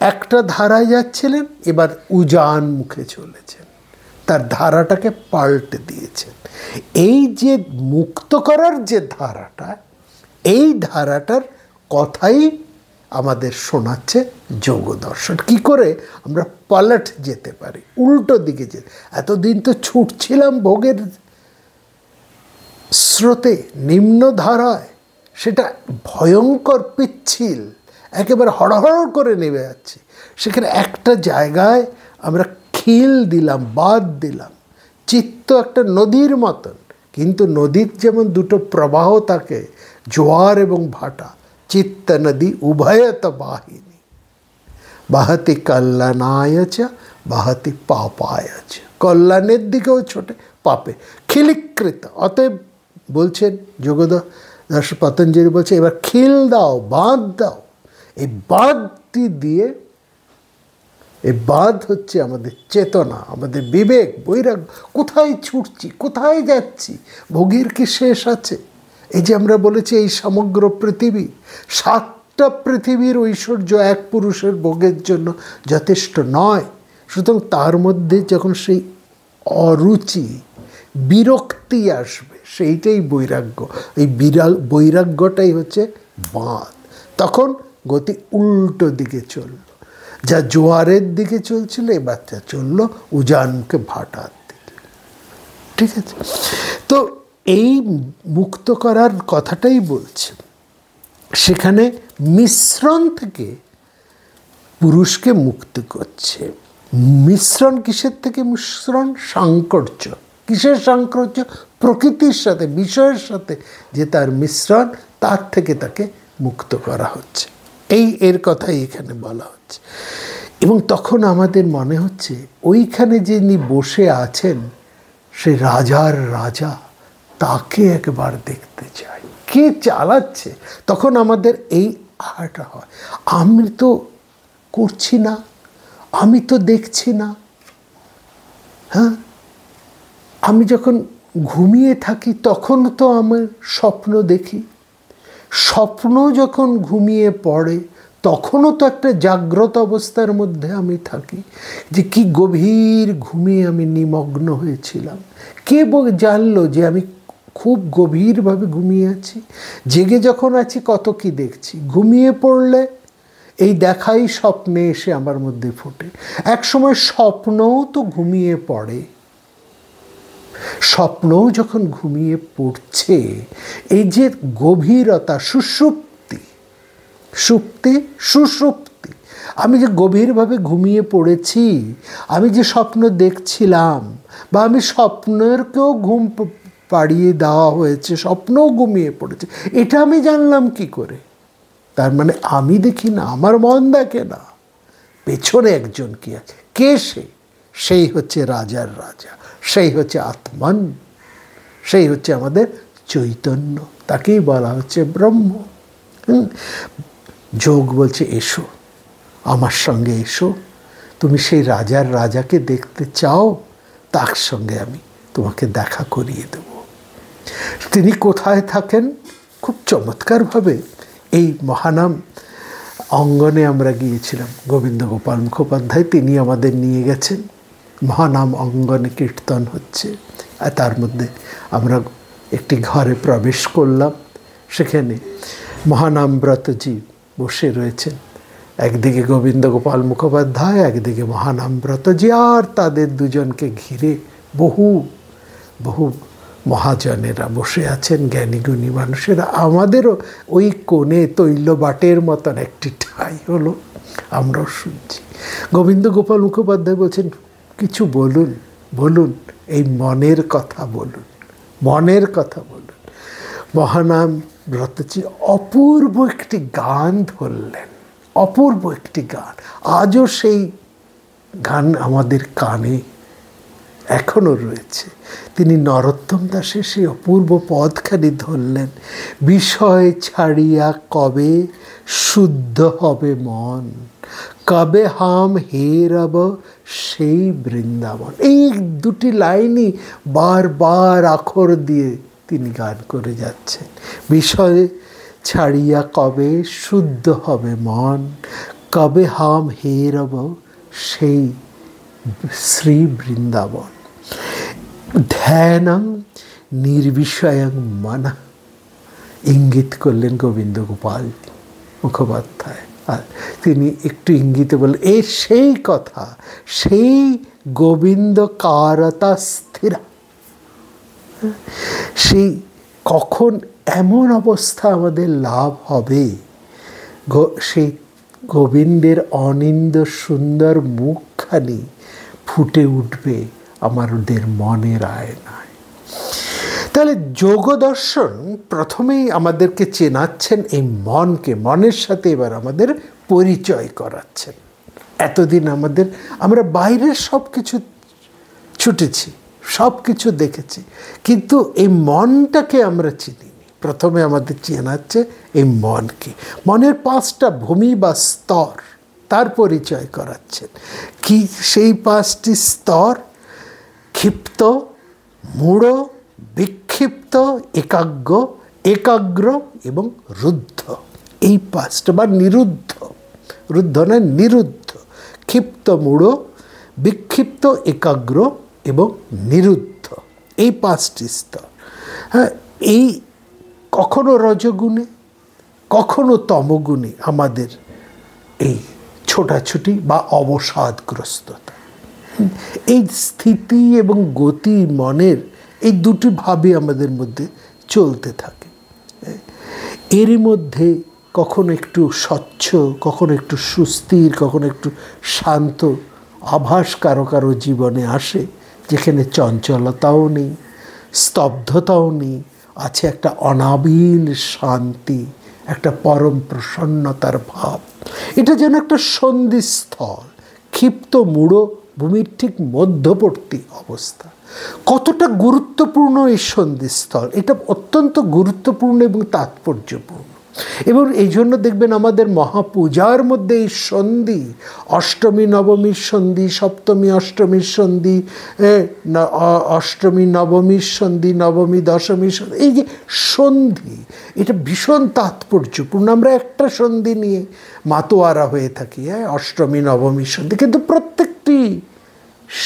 একটা ধারায় যাচ্ছিলেন, এবার উজান মুখে চলেছেন, তার ধারাটাকে পাল্টে দিয়েছেন। এই যে মুক্ত করার যে ধারাটা, এই ধারাটার কথাই আমাদের শোনাচ্ছে যোগ দর্শন। কী করে আমরা পালট যেতে পারি, উল্টো দিকে যেতে। এতদিন তো ছুটছিলাম ভোগের স্রোতে, নিম্ন ধারায়, সেটা ভয়ঙ্কর পিচ্ছিল, একেবারে হড়হড় করে নেমে যাচ্ছে। সেখানে একটা জায়গায় আমরা খিল দিলাম, বাদ দিলাম। চিত্ত একটা নদীর মতন, কিন্তু নদীর যেমন দুটো প্রবাহ থাকে, জোয়ার এবং ভাটা, চিত্ত নদী উভয়ত বাহিনী, বাহতি কল্যাণায় চ বাহতি পাপায় চ। কল্যাণের দিকেও ছোটে, পাপে খিলীকৃত। অতএব বলছেন যোগদর্শ পতঞ্জলি বলছে, এবার খিল দাও, বাঁধ দাও। এই বাঁধটি দিয়ে, এই বাঁধ হচ্ছে আমাদের চেতনা, আমাদের বিবেক, বৈরাগ্য। কোথায় ছুটছি, কোথায় যাচ্ছি, ভোগের কি শেষ আছে? এই যে আমরা বলেছি এই সমগ্র পৃথিবী, 7টা পৃথিবীর ঐশ্বর্য এক পুরুষের ভোগের জন্য যথেষ্ট নয়। সুতরাং তার মধ্যে যখন সেই অরুচি, বিরক্তি আসবে, সেইটাই বৈরাগ্য। এই বৈরাগ্যটাই হচ্ছে বাঁধ। তখন গতি উল্টো দিকে চলল, যা জোয়ারের দিকে চলছিল এবার যা চলল উজানকে ভাটার দিকে। ঠিক আছে, তো এই মুক্ত করার কথাটাই বলছে। সেখানে মিশ্রণ থেকে পুরুষকে মুক্ত করছে। মিশ্রণ কিসের থেকে? মিশ্রণ সাংকর্য। কিসের সাংকর্য? প্রকৃতির সাথে, বিষয়ের সাথে যে তার মিশ্রণ, তার থেকে তাকে মুক্ত করা হচ্ছে। এর কথাই এখানে বলা হচ্ছে। এবং তখন আমাদের মনে হচ্ছে ওইখানে যিনি বসে আছেন সে রাজার রাজা, তাকে একবার দেখতে চাই। কে চালাচ্ছে? তখন আমাদের এই আহাটা হয়, আমি তো করছি না, আমি তো দেখছি না। হ্যাঁ, আমি যখন ঘুমিয়ে থাকি তখন তো আমি স্বপ্ন দেখি, স্বপ্ন যখন ঘুমিয়ে পড়ে তখনও তো একটা জাগ্রত অবস্থার মধ্যে আমি থাকি, যে কি গভীর ঘুমিয়ে আমি নিমগ্ন হয়েছিলাম। কে জানলো যে আমি খুব গভীরভাবে ঘুমিয়ে আছি? জেগে যখন আছি কত কি দেখছি, ঘুমিয়ে পড়লে এই দেখাই স্বপ্নে এসে আমার মধ্যে ফোটে। এক সময় স্বপ্নও তো ঘুমিয়ে পড়ে। স্বপ্নও যখন ঘুমিয়ে পড়ছে, এই যে গভীরতা, সুষুপ্তি, সুষুপ্তি, আমি যে গভীরভাবে ঘুমিয়ে পড়েছি, আমি যে স্বপ্ন দেখছিলাম, বা আমি স্বপ্নেরকেও ঘুম পাড়িয়ে দেওয়া হয়েছে, স্বপ্নও ঘুমিয়ে পড়েছে, এটা আমি জানলাম কি করে? তার মানে আমি দেখি না, আমার মন দেখে না, পেছনে একজন কি আছে। কে সে? সেই হচ্ছে রাজার রাজা, সেই হচ্ছে আত্মান, সেই হচ্ছে আমাদের চৈতন্য, তাকেই বলা হচ্ছে ব্রহ্ম। যোগ বলছে এসো, আমার সঙ্গে এসো, তুমি সেই রাজার রাজাকে দেখতে চাও, তার সঙ্গে আমি তোমাকে দেখা করিয়ে দেব। তিনি কোথায় থাকেন? খুব চমৎকারভাবে এই মহানাম অঙ্গনে আমরা গিয়েছিলাম, গোবিন্দ গোপাল মুখোপাধ্যায় তিনি আমাদের নিয়ে গেছেন। মহানাম অঙ্গনে কীর্তন হচ্ছে, আর তার মধ্যে আমরা একটি ঘরে প্রবেশ করলাম। সেখানে মহানাম ব্রতজি বসে রয়েছেন, একদিকে গোবিন্দ গোপাল মুখোপাধ্যায়, একদিকে মহানাম ব্রতজি, আর তাদের দুজনকে ঘিরে বহু বহু মহাজনেরা বসে আছেন, জ্ঞানীগুণী মানুষেরা। আমাদেরও ওই কোণে তৈলবাটের মতন একটি ঠাঁই হলো, আমরাও শুনছি। গোবিন্দ গোপাল মুখোপাধ্যায় বলছেন, কিছু বলুন, বলুন, এই মনের কথা বলুন, মনের কথা বলুন। মহানাম ব্রতজি অপূর্ব একটি গান ধরলেন, অপূর্ব একটি গান। আজও সেই গান আমাদের কানে এখনও রয়েছে। তিনি নরোত্তম দাসের সেই অপূর্ব পদখানি ধরলেন, বিষয় ছাড়িয়া কবে শুদ্ধ হবে মন, কবে হাম হেরব সেই বৃন্দাবন। এই দুটি লাইনই বারবার আখর দিয়ে তিনি গান করে যাচ্ছেন। বিষয় ছাড়িয়া কবে শুদ্ধ হবে মন, কবে হাম হেরব সেই শ্রী বৃন্দাবন। ধ্যানং নির্বিষয়ং মন, ইঙ্গিত করলেন গোবিন্দ গোপাল মুখোপাধ্যায়। আর তিনি একটু ইঙ্গিতে বললেন, এ সেই কথা, সেই গোবিন্দ কারতা স্থিরা। সেই কখন এমন অবস্থা আমাদের লাভ হবে, সেই গোবিন্দের অনিন্দ সুন্দর মুখখানি ফুটে উঠবে আমাদের মনের আয়নায়। তাহলে যোগ দর্শন প্রথমেই আমাদেরকে চেনাচ্ছেন এই মনকে, মনের সাথে এবার আমাদের পরিচয় করাচ্ছেন। এতদিন আমরা বাইরের সব কিছু ছুটেছি, সব কিছু দেখেছি, কিন্তু এই মনটাকে আমরা চিনিনি। প্রথমে আমাদের চেনাচ্ছে এই মনকে, মনের 5টা ভূমি বা স্তর, তার পরিচয় করাচ্ছেন। কি সেই 5টি স্তর? ক্ষিপ্ত, মূঢ়, বিক্ষিপ্ত, একাগ্র একাগ্র এবং রুদ্ধ, এই পাঁচটা, বা নিরুদ্ধ, রুদ্ধ না নিরুদ্ধ, ক্ষিপ্ত মূঢ়, বিক্ষিপ্ত, একাগ্র এবং নিরুদ্ধ, এই পাঁচটি স্তর। হ্যাঁ, এই কখনো রজগুণে কখনো তমগুণে আমাদের এই ছোটাছুটি বা অবসাদগ্রস্ততা, এই স্থিতি এবং গতি মনের এই দুটি ভাবই আমাদের মধ্যে চলতে থাকে। এরই মধ্যে কখনো একটু স্বচ্ছ, কখনো একটু সুস্থির, কখনো একটু শান্ত আভাস কারো কারো জীবনে আসে, যেখানে চঞ্চলতাও নেই, স্তব্ধতাও নেই, আছে একটা অনাবিল শান্তি, একটা পরম প্রসন্নতার ভাব। এটা যেন একটা সন্ধিস্থল, ক্ষিপ্ত মূঢ় ভূমির ঠিক মধ্যবর্তী অবস্থা। কতটা গুরুত্বপূর্ণ এই সন্ধিস্থল, এটা অত্যন্ত গুরুত্বপূর্ণ এবং তাৎপর্যপূর্ণ। এবং এই জন্য দেখবেন আমাদের মহাপূজার মধ্যে এই সন্ধি, অষ্টমী নবমীর সন্ধি, সপ্তমী অষ্টমীর সন্ধি, অষ্টমী নবমীর সন্ধি, নবমী দশমীর সন্ধি, এই যে সন্ধি, এটা ভীষণ তাৎপর্যপূর্ণ। আমরা একটা সন্ধি নিয়ে মাতোয়ারা হয়ে থাকি, অষ্টমী নবমীর সন্ধি, কিন্তু প্রত্যেকটি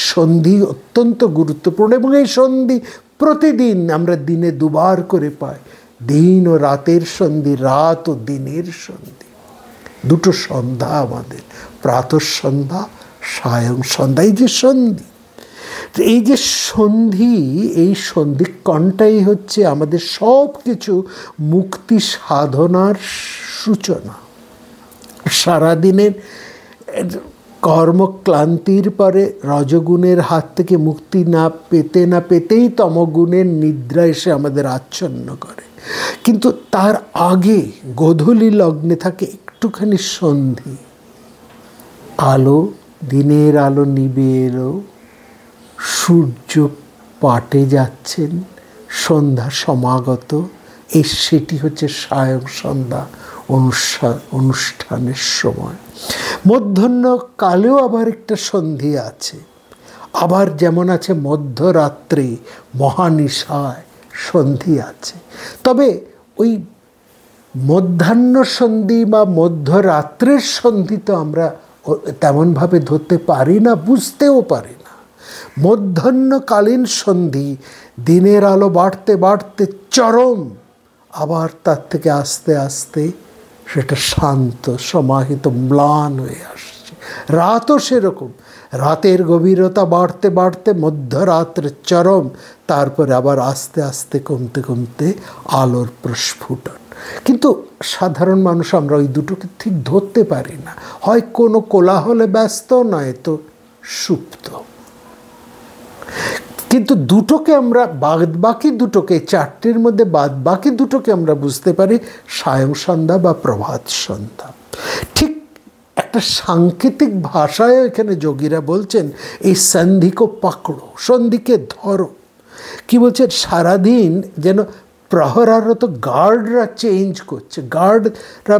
সন্ধি অত্যন্ত গুরুত্বপূর্ণ। এবং এই সন্ধি প্রতিদিন আমরা দিনে দুবার করে পাই, দিন ও রাতের সন্ধি, রাত ও দিনের সন্ধি, দুটো সন্ধ্যা আমাদের, প্রাতঃসন্ধ্যা, সায়ং সন্ধ্যা, এই যে সন্ধি, এই যে সন্ধি, এই সন্ধিক্ষণটাই হচ্ছে আমাদের সব কিছু মুক্তি সাধনার সূচনা। সারাদিনের কর্মক্লান্তির পরে রজগুণের হাত থেকে মুক্তি না পেতেই তমগুণের নিদ্রা এসে আমাদের আচ্ছন্ন করে। কিন্তু তার আগে গোধূলি লগ্নে থাকে একটুখানি সন্ধি, আলো, দিনের আলো নিবে এলো, সূর্য পাটে যাচ্ছেন, সন্ধ্যা সমাগত, সেটি হচ্ছে সায়ং সন্ধ্যা অনুষ্ঠানের সময়। মধ্যাহ্নকালেও আবার একটা সন্ধি আছে, আবার যেমন আছে মধ্যরাত্রে মহানিশায় সন্ধি আছে। তবে ওই মধ্যাহ্ন সন্ধি বা মধ্যরাত্রের সন্ধি তো আমরা তেমনভাবে ধরতে পারি না, বুঝতেও পারি না। মধ্যাহ্নকালীন সন্ধি দিনের আলো বাড়তে বাড়তে চরম, আবার তার থেকে আস্তে আস্তে সেটা শান্ত, সমাহিত, ম্লান হয়ে আসছে। রাতও সেরকম, রাতের গভীরতা বাড়তে বাড়তে মধ্যরাত্রে চরম, তারপরে আবার আস্তে আস্তে কমতে কমতে আলোর প্রস্ফুটন। কিন্তু সাধারণ মানুষ আমরা ওই দুটোকে ঠিক ধরতে পারি না, হয় কোনো কোলাহলে ব্যস্ত, নয় তো সুপ্ত। কিন্তু দুটোকে আমরা বাকি দুটোকে, চারটির মধ্যে বাকি দুটোকে আমরা বুঝতে পারি সায়ং সন্ধ্যা বা প্রভাত সন্ধ্যা। ঠিক একটা সাংকেতিক ভাষায় এখানে যোগীরা বলছেন এই সন্ধিকে পাকড়ো, সন্ধিকে ধরো। কি বলছেন, সারাদিন যেন প্রহরারত গার্ডরা চেঞ্জ করছে, গার্ডরা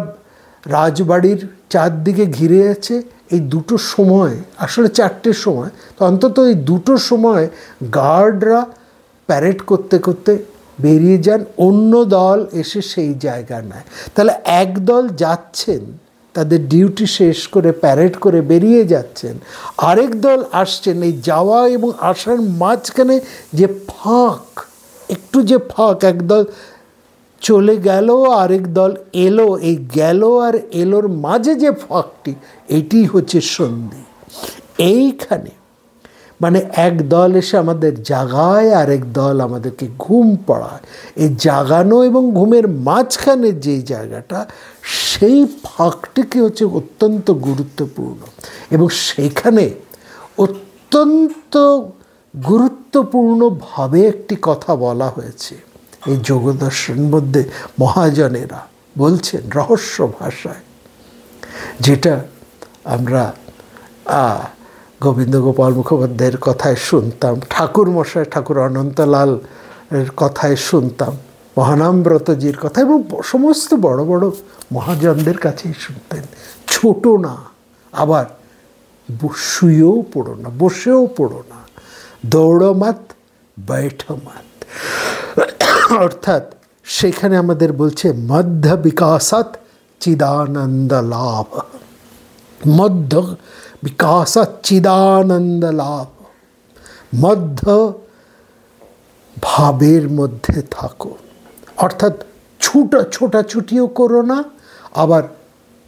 রাজবাড়ির চারদিকে ঘিরে আছে। এই দুটো সময়, আসলে চারটের সময়, তো অন্তত এই দুটো সময় গার্ডরা প্যারেড করতে করতে বেরিয়ে যান, অন্য দল এসে সেই জায়গা নেয়। তাহলে এক দল যাচ্ছেন, তাদের ডিউটি শেষ করে প্যারেড করে বেরিয়ে যাচ্ছেন, আরেক দল আসছেন। এই যাওয়া এবং আসার মাঝখানে যে ফাঁক, একটু যে ফাঁক, একদল চলে গেল, আরেক দল এলো, এই গেল আর এলোর মাঝে যে ফাঁকটি, এটি হচ্ছে সন্ধি। এইখানে মানে এক দল এসে আমাদের জাগায়, আরেক দল আমাদেরকে ঘুম পড়ায়। এই জাগানো এবং ঘুমের মাঝখানে যে জায়গাটা, সেই ফাঁকটিকে হচ্ছে অত্যন্ত গুরুত্বপূর্ণ। এবং সেখানে অত্যন্ত গুরুত্বপূর্ণভাবে একটি কথা বলা হয়েছে। এই যোগদর্শন মধ্যে মহাজনেরা বলছেন রহস্য ভাষায়, যেটা আমরা গোবিন্দ গোপাল মুখোপাধ্যায়ের কথায় শুনতাম, ঠাকুর মশাই ঠাকুর অনন্তলাল এর কথায় শুনতাম, মহানামব্রতজির কথা, এবং সমস্ত বড় বড় মহাজনদের কাছেই শুনতেন। ছোট না, আবার শুয়েও পড়ো না, বসেও পড়ো না, দৌড়ো মাত, বৈঠো মাত। অর্থাৎ সেখানে আমাদের বলছে মধ্য বিকাশাৎ চিদানন্দ লাভ, মধ্য বিকাশাৎ চিদানন্দ লাভ। মধ্য ভাবের মধ্যে থাকো, অর্থাৎ ছোটাছুটিও করো না, আবার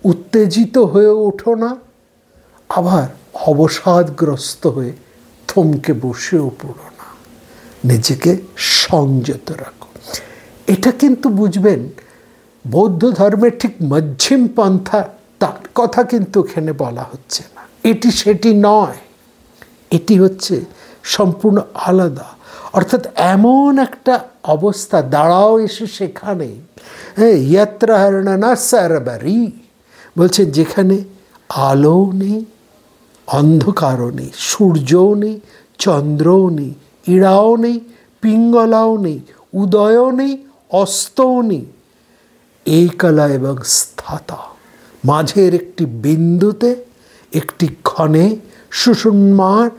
উত্তেজিত হয়ে ওঠো না, আবার অবসাদগ্রস্ত হয়ে থমকে বসেও পড়ো না, নিজেকে সংযত রাখো। এটা কিন্তু বুঝবেন বৌদ্ধ ধর্মের ঠিক মধ্যম পন্থা, তার কথা কিন্তু এখানে বলা হচ্ছে না। এটি সেটি নয়, এটি হচ্ছে সম্পূর্ণ আলাদা। অর্থাৎ এমন একটা অবস্থা দাঁড়াও এসে সেখানে, হ্যাঁ, ইয়াত্র হরণনা সারবারি, বলছেন যেখানে আলো নেই, অন্ধকারও নেই, সূর্যও নেই, চন্দ্রও নেই, ইড়াও নেই, পিঙ্গলাও নেই, উদয়ও নেই, অস্তও নেই, একলা এবং স্থাতা, মাঝের একটি বিন্দুতে, একটি ক্ষণে সুষুম্নার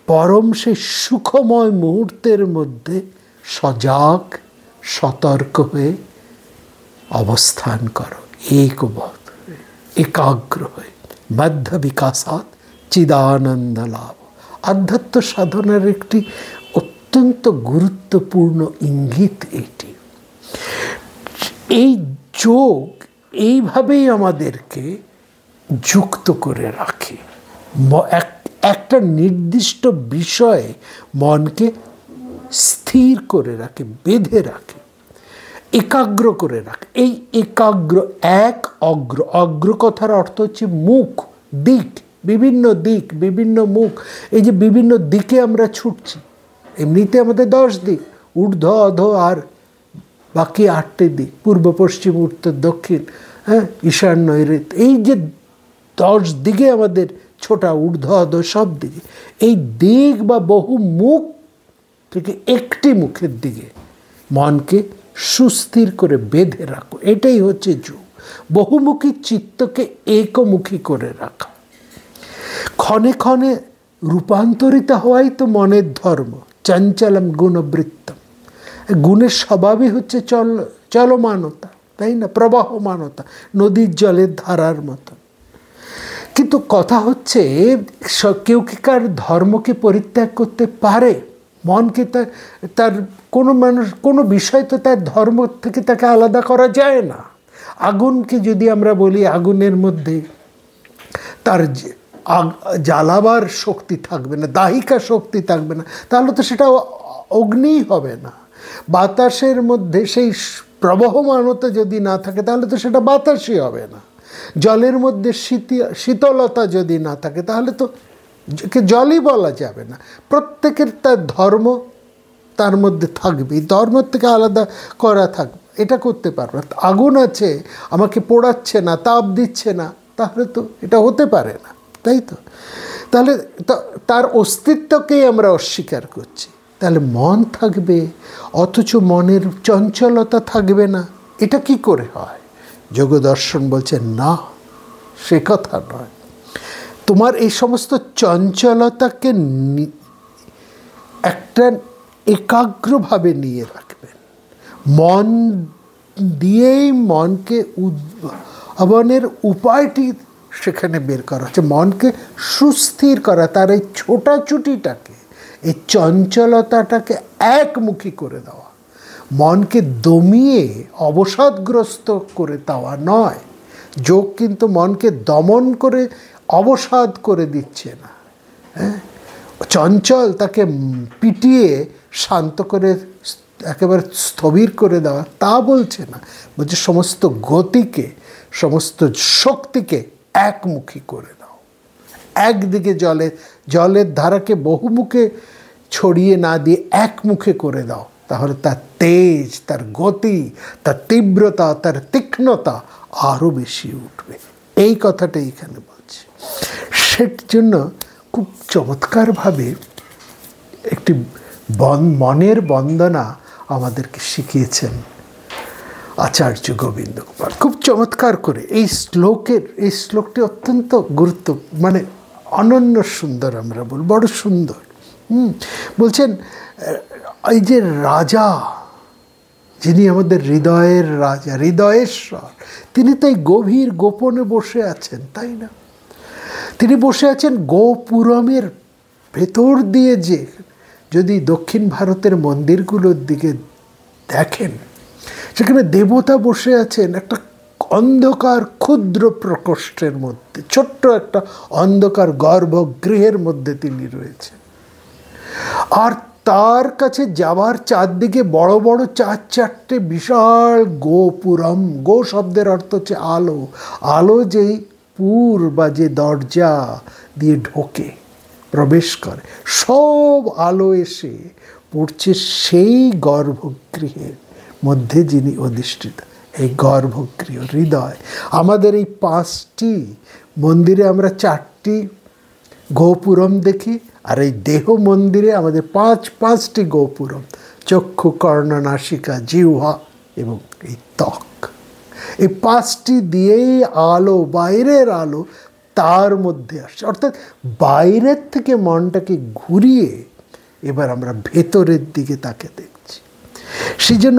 পরম সেই সুখময় মুহূর্তের মধ্যে সজাগ সতর্ক হয়ে অবস্থান করো, একবদ্ধ হয়ে, একাগ্র হয়ে। মধ্য বিকাশাৎ চিদানন্দ লাভ। আধ্যাত্ম সাধনার একটি অত্যন্ত গুরুত্বপূর্ণ ইঙ্গিত এটি। এই যোগ এইভাবেই আমাদেরকে যুক্ত করে রাখে, একটা নির্দিষ্ট বিষয়ে মনকে স্থির করে রাখে, বেঁধে রাখে, একাগ্র করে রাখে। এই একাগ্র, অগ্র কথার অর্থ হচ্ছে মুখ, দিক, বিভিন্ন দিক, বিভিন্ন মুখ। এই যে বিভিন্ন দিকে আমরা ছুটছি, এমনিতে আমাদের 10 দিক, ঊর্ধ্ব অধ আর বাকি 8টে দিক, পূর্ব পশ্চিম উত্তর দক্ষিণ, হ্যাঁ, ঈশান নৈঋত, এই যে 10 দিকে আমাদের ছোটা, ঊর্ধ্ব অধ সব দিকে। এই দিক বা বহু মুখ থেকে একটি মুখের দিকে মনকে সুস্থির করে বেঁধে রাখো, এটাই হচ্ছে যোগ। বহুমুখী চিত্তকে একমুখী করে রাখা, ক্ষণে ক্ষণে রূপান্তরিত হওয়াই তো মনের ধর্ম। চঞ্চলম গুণবৃত্তম, গুণের স্বভাবই হচ্ছে চলমানতা, তাই না, প্রবাহমানতা, নদীর জলের ধারার মতো। কিন্তু কথা হচ্ছে কেউ কি কার ধর্মকে পরিত্যাগ করতে পারে? মনকে তার কোনো বিষয় তো তার ধর্ম থেকে তাকে আলাদা করা যায় না। আগুনকে যদি আমরা বলি আগুনের মধ্যে তার জ্বালাবার শক্তি থাকবে না, দাহিকা শক্তি থাকবে না, তাহলে তো সেটা অগ্নিই হবে না। বাতাসের মধ্যে সেই প্রবহমানতা যদি না থাকে তাহলে তো সেটা বাতাসই হবে না। জলের মধ্যে শীতলতা যদি না থাকে তাহলে তো জলই বলা যাবে না। প্রত্যেকের তার ধর্ম তার মধ্যে থাকবে, ধর্ম থেকে আলাদা করা থাকবে, এটা করতে পারবে না। আগুন আছে, আমাকে পোড়াচ্ছে না, তাপ দিচ্ছে না, তাহলে তো এটা হতে পারে না, তাই তো? তাহলে তার অস্তিত্বকেই আমরা অস্বীকার করছি। তাহলে মন থাকবে অথচ মনের চঞ্চলতা থাকবে না, এটা কি করে হয়? যোগদর্শন বলছে না, সে কথা নয়। তোমার এই সমস্ত চঞ্চলতাকে একটা একাগ্রভাবে নিয়ে রাখবেন, মন দিয়েই মনকে উদ্ভাবনের উপায়টি সেখানে বের করা হচ্ছে। মনকে সুস্থির করা, তার এই ছোটাছুটিটাকে, এই চঞ্চলতাটাকে একমুখী করে দেওয়া, মনকে দমিয়ে অবসাদগ্রস্ত করে দেওয়া নয়। যোগ কিন্তু মনকে দমন করে অবসাদ করে দিচ্ছে না, হ্যাঁ, চঞ্চল তাকে পিটিয়ে শান্ত করে একেবারে স্থবির করে দেওয়া তা বলছে না, বলছে সমস্ত গতিকে, সমস্ত শক্তিকে একমুখী করে দাও। একদিকে জলের ধারাকে বহুমুখে ছড়িয়ে না দিয়ে একমুখে করে দাও, তাহলে তার তেজ, তার গতি, তার তীব্রতা, তার তীক্ষ্ণতা আরও বেশি উঠবে। এই কথাটা এখানে বলছে। সের জন্য খুব চমৎকারভাবে একটি মনের বন্দনা আমাদেরকে শিখিয়েছেন আচার্য গোবিন্দ গোপাল, খুব চমৎকার করে। এই শ্লোকটি অত্যন্ত মানে অনন্য সুন্দর, আমরা বল বড় সুন্দর। বলছেন এই যে রাজা, যিনি আমাদের হৃদয়ের রাজা, হৃদয়েশ্বর, তিনি তাই গভীর গোপনে বসে আছেন, তাই না? তিনি বসে আছেন গোপুরমের ভেতর দিয়ে। যে যদি দক্ষিণ ভারতের মন্দিরগুলোর দিকে দেখেন, সেখানে দেবতা বসে আছেন একটা অন্ধকার ক্ষুদ্র প্রকোষ্ঠের মধ্যে, ছোট্ট একটা অন্ধকার গর্ভগৃহের মধ্যে তিনি রয়েছেন। আর তার কাছে যাওয়ার চারদিকে বড় বড় চারটে বিশাল গোপুরম। গো শব্দের অর্থ হচ্ছে আলো। আলো যেই পুর বা যে দরজা দিয়ে ঢোকে, প্রবেশ করে, সব আলো এসে পড়ছে সেই গর্ভগৃহের মধ্যে যিনি অধিষ্ঠিত। এই গর্ভগৃহ, হৃদয়। আমাদের এই 5টি মন্দিরে আমরা 4টি গোপুরম দেখি, আর এই দেহ মন্দিরে আমাদের 5টি গোপুরম: চক্ষু, কর্ণ, নাসিকা, জিহ্বা এবং এই ত্বক। এই 5টি দিয়েই আলো, বাইরের আলো তার মধ্যে আসছে। অর্থাৎ বাইরের থেকে মনটাকে ঘুরিয়ে এবার আমরা ভেতরের দিকে তাকে দেখছি। সেই জন্য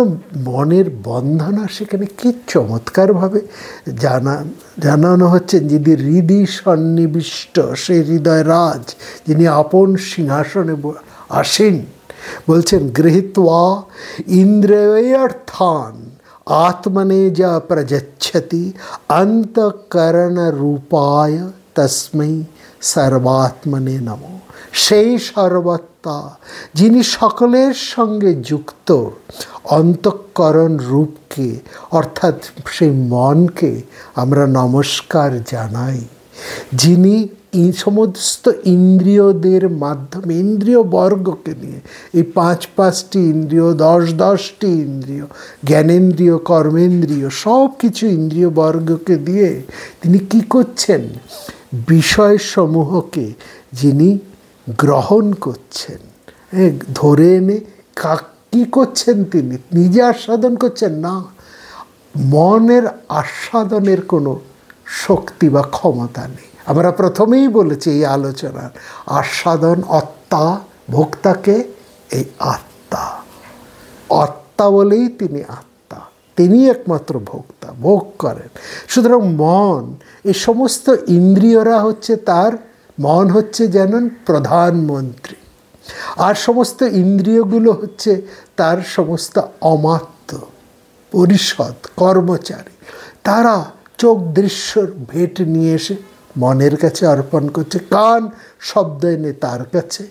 মনের বন্ধনা সেখানে কি চমৎকারভাবে জানানো হচ্ছে। যিনি হৃদি সন্নিবিষ্ট, সেই হৃদয় রাজ, যিনি আপন সিংহাসনে আসেন, বলছেন গৃহীত্বা ইন্দ্রিয়ার্থান আত্মনে যা প্রযচ্ছতি অন্তঃকরণ রূপায় তস্मै সর্বাত্মনে নমঃ। সেই সর্বত্তা, যিনি সকলের সঙ্গে যুক্ত অন্তঃকরণ রূপকে, অর্থাৎ সেই মনকে আমরা নমস্কার জানাই। যিনি এই সমস্ত ইন্দ্রিয়দের মাধ্যমে, ইন্দ্রিয় বর্গকে নিয়ে, এই 5টি ইন্দ্রিয়, 10টি ইন্দ্রিয়, জ্ঞানেন্দ্রিয়, কর্মেন্দ্রিয়, সব কিছু ইন্দ্রিয় বর্গকে দিয়ে তিনি কি করছেন? বিষয়সমূহকে যিনি গ্রহণ করছেন, ধরে এনে কী করছেন? তিনি নিজে আস্বাদন করছেন না। মনের আস্বাদনের কোনো শক্তি বা ক্ষমতা নেই। আমরা প্রথমেই বলেছি এই আলোচনার, আস্বাদন আত্মা, ভোক্তাকে এই আত্মা। আত্মা বলেই তিনি আত্মা, তিনি একমাত্র ভোক্তা, ভোগ করেন। সুতরাং মন, এই সমস্ত ইন্দ্রিয়রা হচ্ছে তার, মন হচ্ছে যেন প্রধানমন্ত্রী, আর সমস্ত ইন্দ্রিয়গুলো হচ্ছে তার সমস্ত অমাত্য পরিষদ, কর্মচারী। তারা চোখ দৃশ্যর ভেট নিয়ে এসে মনের কাছে অর্পণ করছে, কান শব্দ এনে তার কাছে,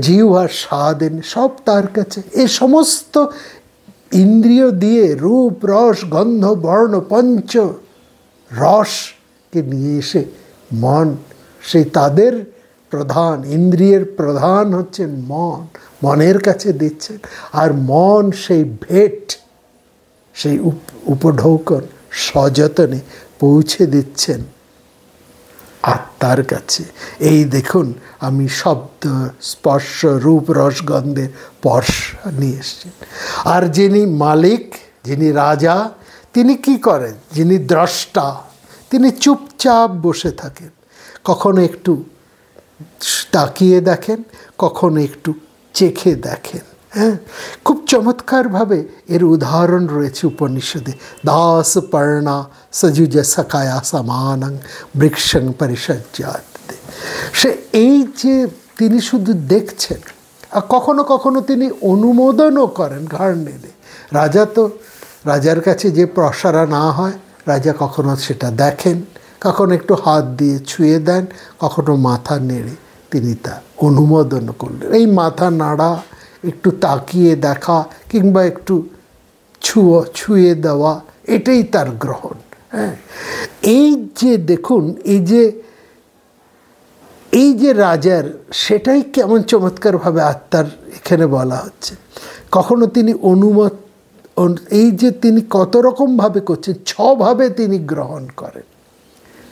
জিহ্বার স্বাদ এনে সব তার কাছে। এই সমস্ত ইন্দ্রিয় দিয়ে রূপ, রস, গন্ধ, বর্ণ, পঞ্চ রসকে নিয়ে এসে মন, সেই তাদের প্রধান, ইন্দ্রিয়ের প্রধান হচ্ছেন মন, মনের কাছে দিচ্ছেন। আর মন সেই ভেট, সেই উপঢৌকন সযতনে পৌঁছে দিচ্ছেন আত্মার কাছে। এই দেখুন, আমি শব্দ, স্পর্শ, রূপ, রসগন্ধের স্পর্শ নিয়ে এসছেন। আর যিনি মালিক, যিনি রাজা, তিনি কি করেন? যিনি দ্রষ্টা, তিনি চুপচাপ বসে থাকেন। কখনো একটু তাকিয়ে দেখেন, কখনো একটু চেখে দেখেন। হ্যাঁ, খুব চমৎকারভাবে এর উদাহরণ রয়েছে উপনিষদে। দাস পর্ণা সজুজ সকায়া সমানং বৃক্ষং পরিসজ্জাতে। সে এই যে তিনি শুধু দেখছেন, আর কখনো কখনো তিনি অনুমোদনও করেন ঘাড় নেড়ে। রাজা তো, রাজার কাছে যে প্রসারা না হয়, রাজা কখনো সেটা দেখেন, কখনো একটু হাত দিয়ে ছুঁয়ে দেন, কখনো মাথা নেড়ে তিনি তা অনুমোদন করলেন। এই মাথা নাড়া, একটু তাকিয়ে দেখা, কিংবা একটু ছুঁয়ে দেওয়া, এটাই তার গ্রহণ। হ্যাঁ, এই যে দেখুন, এই যে রাজার, সেটাই কেমন চমৎকারভাবে আত্মার এখানে বলা হচ্ছে। কখনো তিনি এই যে তিনি কত রকমভাবে করছেন, 6ভাবে তিনি গ্রহণ করেন।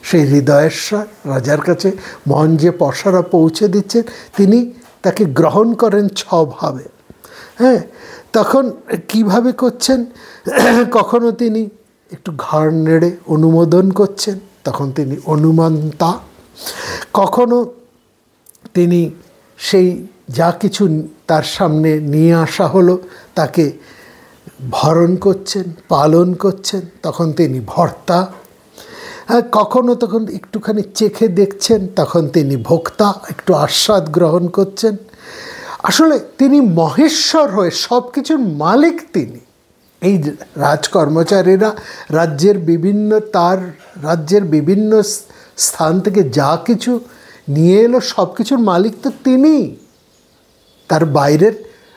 সেই হৃদয়েশ্বর রাজার কাছে মন যে পসারা পৌঁছে দিচ্ছেন, তিনি তাকে গ্রহণ করেন 6ভাবে। হ্যাঁ, তখন কিভাবে করছেন? কখনো তিনি একটু ঘাড় নেড়ে অনুমোদন করছেন, তখন তিনি অনুমন্তা। কখনো তিনি সেই যা কিছু তার সামনে নিয়ে আসা হলো, তাকে ভরণ করছেন, পালন করছেন, তখন তিনি ভর্তা। কখনো তখন একটুখানি চেখে দেখছেন, তখন তিনি ভোক্তা, একটু আস্বাদ গ্রহণ করছেন। আসলে তিনি মহেশ্বর হয়ে সব কিছুর মালিক তিনি। এই রাজকর্মচারীরা রাজ্যের বিভিন্ন স্থান থেকে যা কিছু নিয়ে এলো সব কিছুর মালিক তো তিনি। তার বাইরের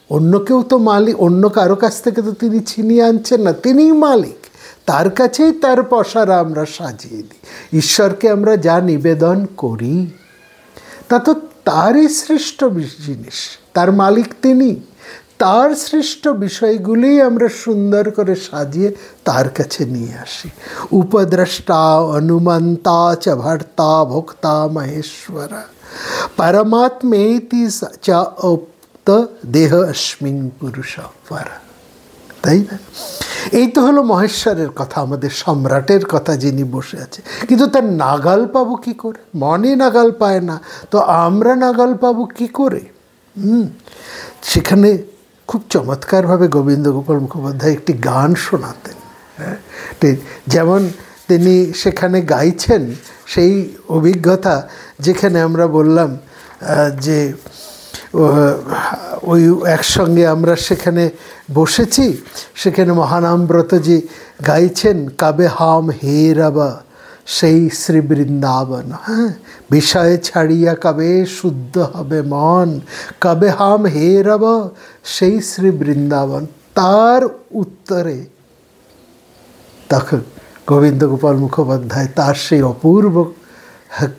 অন্য কেউ তো মালিক, অন্য কারো কাছ থেকে তো তিনি ছিনিয়ে আনছেন না, তিনিই মালিক। তার কাছেই তার পসারা আমরা সাজিয়ে দিই। ঈশ্বরকে আমরা যা নিবেদন করি তা তো তারই সৃষ্ট জিনিস, তার মালিক তিনি। তার সৃষ্ট বিষয়গুলি আমরা সুন্দর করে সাজিয়ে তার কাছে নিয়ে আসি। উপদ্রষ্টা অনুমন্তা চ ভর্তা ভোক্তা মহেশ্বরা পরমাত্মেতি চ উক্ত দেহ অস্মিন পুরুষ পর। তাই না? এই তো হলো মহেশ্বরের কথা, আমাদের সম্রাটের কথা, যিনি বসে আছে। কিন্তু তার নাগাল পাবো কী করে? মনে নাগাল পায় না, তো আমরা নাগাল পাবো কী করে? সেখানে খুব চমৎকারভাবে গোবিন্দ গোপাল মুখোপাধ্যায় একটি গান শোনাতেন। যেমন তিনি সেখানে গাইছেন সেই অভিজ্ঞতা, যেখানে আমরা বললাম যে ওই একসঙ্গে আমরা সেখানে বসেছি, সেখানে মহানামব্রতজি গাইছেন কাবে হাম হে রবা সেই শ্রী বৃন্দাবন। হ্যাঁ, বিষয় ছাড়িয়া কবে শুদ্ধ হবে মন, কবে হাম হে রবা সেই শ্রী বৃন্দাবন। তার উত্তরে তখন গোবিন্দ গোপাল মুখোপাধ্যায় তার সেই অপূর্ব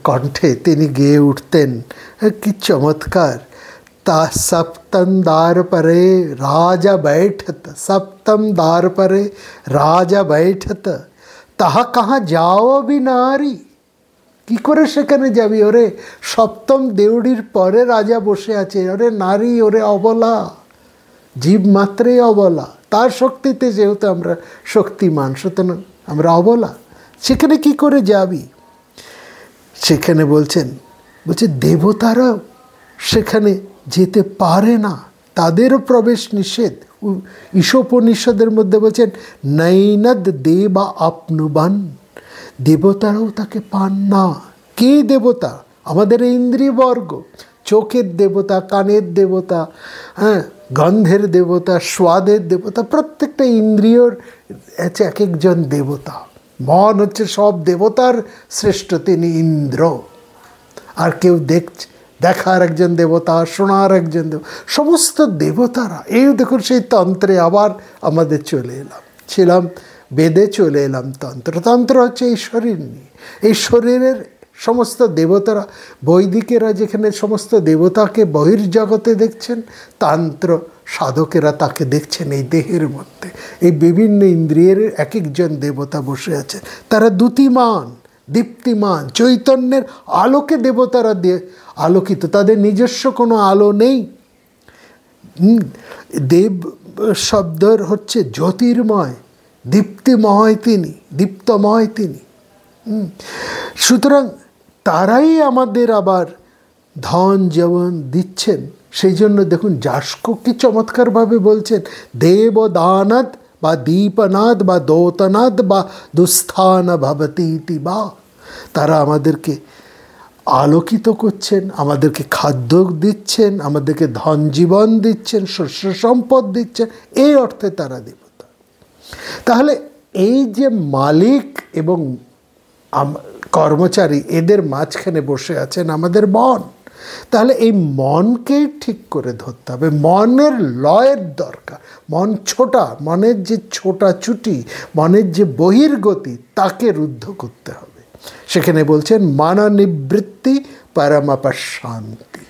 কণ্ঠে তিনি গেয়ে উঠতেন। কি চমৎকার! ता सप्तम द्वार परे राजा बैठत, सप्तम द्वार परे राजा बैठत, তাহা কাহা যাও বিনারী। কি করে সেখানে যাবি? ওরে সপ্তম দেউড়ির পরে রাজা বসে আছে, ওরে নারী, ওরে অবলা, জীব মাত্রেই অবলা। তার শক্তিতে যেহেতু আমরা শক্তিমান, সুতরাং আমরা অবলা, সেখানে কি করে যাবি? সেখানে বলছে দেবতারাও সেখানে যেতে পারে না, তাদেরও প্রবেশ নিষেধ। ঈশোপনিষদের মধ্যে বলছেন নৈনদ দেবা আপনুবান, দেবতারাও তাকে পান না। কে দেবতা? আমাদের ইন্দ্রিয়বর্গ, চোখের দেবতা, কানের দেবতা, হ্যাঁ, গন্ধের দেবতা, স্বাদের দেবতা, প্রত্যেকটা ইন্দ্রিয়র এক একজন দেবতা। মন হচ্ছে সব দেবতার শ্রেষ্ঠ, তিনি ইন্দ্র। আর কেউ দেখার একজন দেবতা, শোনার একজন দেবতা, সমস্ত দেবতারা। এই দেখুন সেই তন্ত্রে আবার আমাদের ছিলাম বেদে, চলে এলাম তন্ত্র। তন্ত্র হচ্ছে এই শরীর নিয়ে, এই শরীরের সমস্ত দেবতারা। বৈদিকেরা যেখানে সমস্ত দেবতাকে বহির্জগতে দেখছেন, তন্ত্র সাধকেরা তাকে দেখছেন এই দেহের মধ্যে। এই বিভিন্ন ইন্দ্রিয়ের এক একজন দেবতা বসে আছে, তারা দ্যুতিমান, দীপ্তিমান, চৈতন্যের আলোকে দেবতারা দিয়ে আলোকিত, তাদের নিজস্ব কোনো আলো নেই। দেব শব্দের হচ্ছে জ্যোতির্ময়, দীপ্তিময় তিনি, দীপ্তময় তিনি। সুতরাং তারাই আমাদের আবার ধন যেমন দিচ্ছেন, সেই জন্য দেখুন যাস্ক কি চমৎকারভাবে বলছেন, দেব দানাদ বা দীপনাদ বা দৌতনাদ বা দুস্থান ভবতি ইতি বা। তারা আমাদেরকে আলোকিত করছেন, আমাদেরকে খাদ্য দিচ্ছেন, আমাদেরকে ধন জীবন দিচ্ছেন, শস্য সম্পদ দিচ্ছেন, এই অর্থে তারা দেবতা। তাহলে এই যে মালিক এবং কর্মচারী, এদের মাঝখানে বসে আছেন আমাদের মন। তাহলে এই মনকে ঠিক করে ধরতে হবে, মনের লয়ের দরকার। মন ছোটা, মনের যে ছোটা ছুটি, মনের যে বহির্গতি, তাকে রুদ্ধ করতে হবে। সেখানে বলছেন মানা নিবৃত্তি পরমাপশান্তি,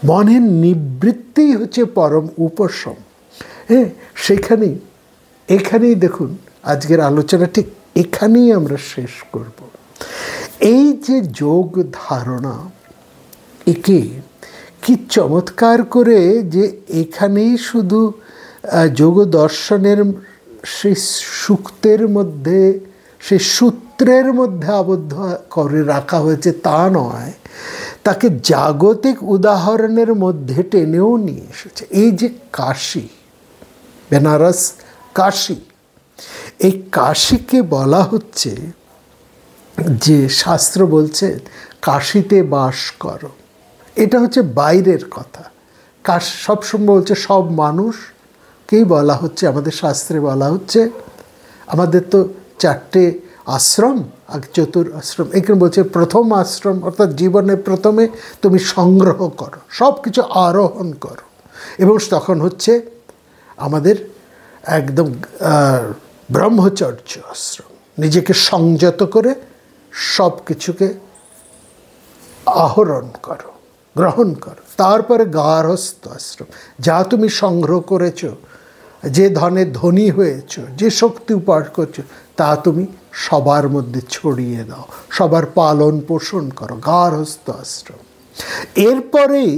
মনের নিবৃত্তি হচ্ছে পরম উপশম। হ্যাঁ, এখানেই দেখুন আজকের আলোচনা ঠিক এখানেই আমরা শেষ করব। এই যে যোগ ধারণা, একে কি চমৎকার করে যে এখানেই শুধু যোগ দর্শনের সেই সূক্তের মধ্যে, সেই সূত্রের মধ্যে আবদ্ধ করে রাখা হয়েছে তা নয়, তাকে জাগতিক উদাহরণের মধ্যে টেনেও নিয়ে এসেছে। এই যে কাশী, বেনারস কাশী। এই কাশীকে বলা হচ্ছে যে শাস্ত্র বলছে কাশীতে বাস করো, এটা হচ্ছে বাইরের কথা। সবসময় বলছে সব মানুষকেই বলা হচ্ছে, আমাদের শাস্ত্রে বলা হচ্ছে, আমাদের তো 4টে আশ্রম আর আশ্রম, এখানে বলছে প্রথম আশ্রম অর্থাৎ জীবনে প্রথমে তুমি সংগ্রহ করো, সব কিছু আরোহণ করো, এবং তখন হচ্ছে আমাদের একদম ব্রহ্মচর্য আশ্রম, নিজেকে সংযত করে সব কিছুকে আহরণ করো, গ্রহণ করো। তারপরে গার্হস্থ আশ্রম, যা তুমি সংগ্রহ করেছো, যে ধনে ধনী হয়েছো, যে শক্তি উপার্জন করছো, তা তুমি সবার মধ্যে ছড়িয়ে দাও, সবার পালন পোষণ করো, গার্হস্থ আশ্রম। এরপরেই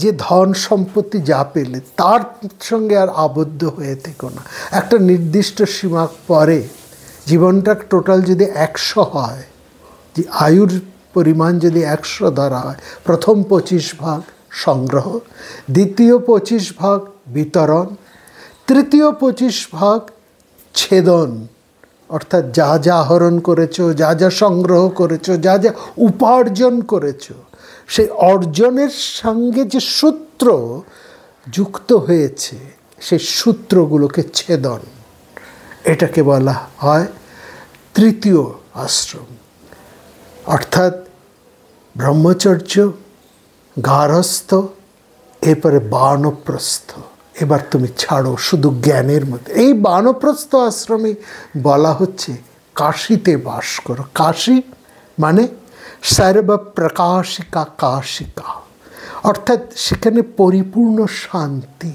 যে ধন সম্পত্তি যা পেলে তার সঙ্গে আর আবদ্ধ হয়ে থেকো না। একটা নির্দিষ্ট সীমা পরে জীবনটা টোটাল যদি 100 হয়, যে আয়ুর পরিমাণ যদি 100 ধরা হয়, প্রথম 25 ভাগ সংগ্রহ, দ্বিতীয় 25 ভাগ বিতরণ, তৃতীয় 25 ভাগ ছেদন, অর্থাৎ যা যা আহরণ করেছো, যা যা সংগ্রহ করেছো, যা যা উপার্জন করেছো, সেই অর্জনের সঙ্গে যে সূত্র যুক্ত হয়েছে সেই সূত্রগুলোকে ছেদন, এটাকে বলা হয় তৃতীয় আশ্রম। অর্থাৎ ব্রহ্মচর্য, গার্হস্থ, এরপরে বানপ্রস্থ। এবার তুমি ছাড়ো শুধু জ্ঞানের মধ্যে। এই বানপ্রস্থ আশ্রমে বলা হচ্ছে কাশীতে বাস করো। কাশী মানে সর্বপ্রকাশিকা কাশিকা, অর্থাৎ সেখানে পরিপূর্ণ শান্তি,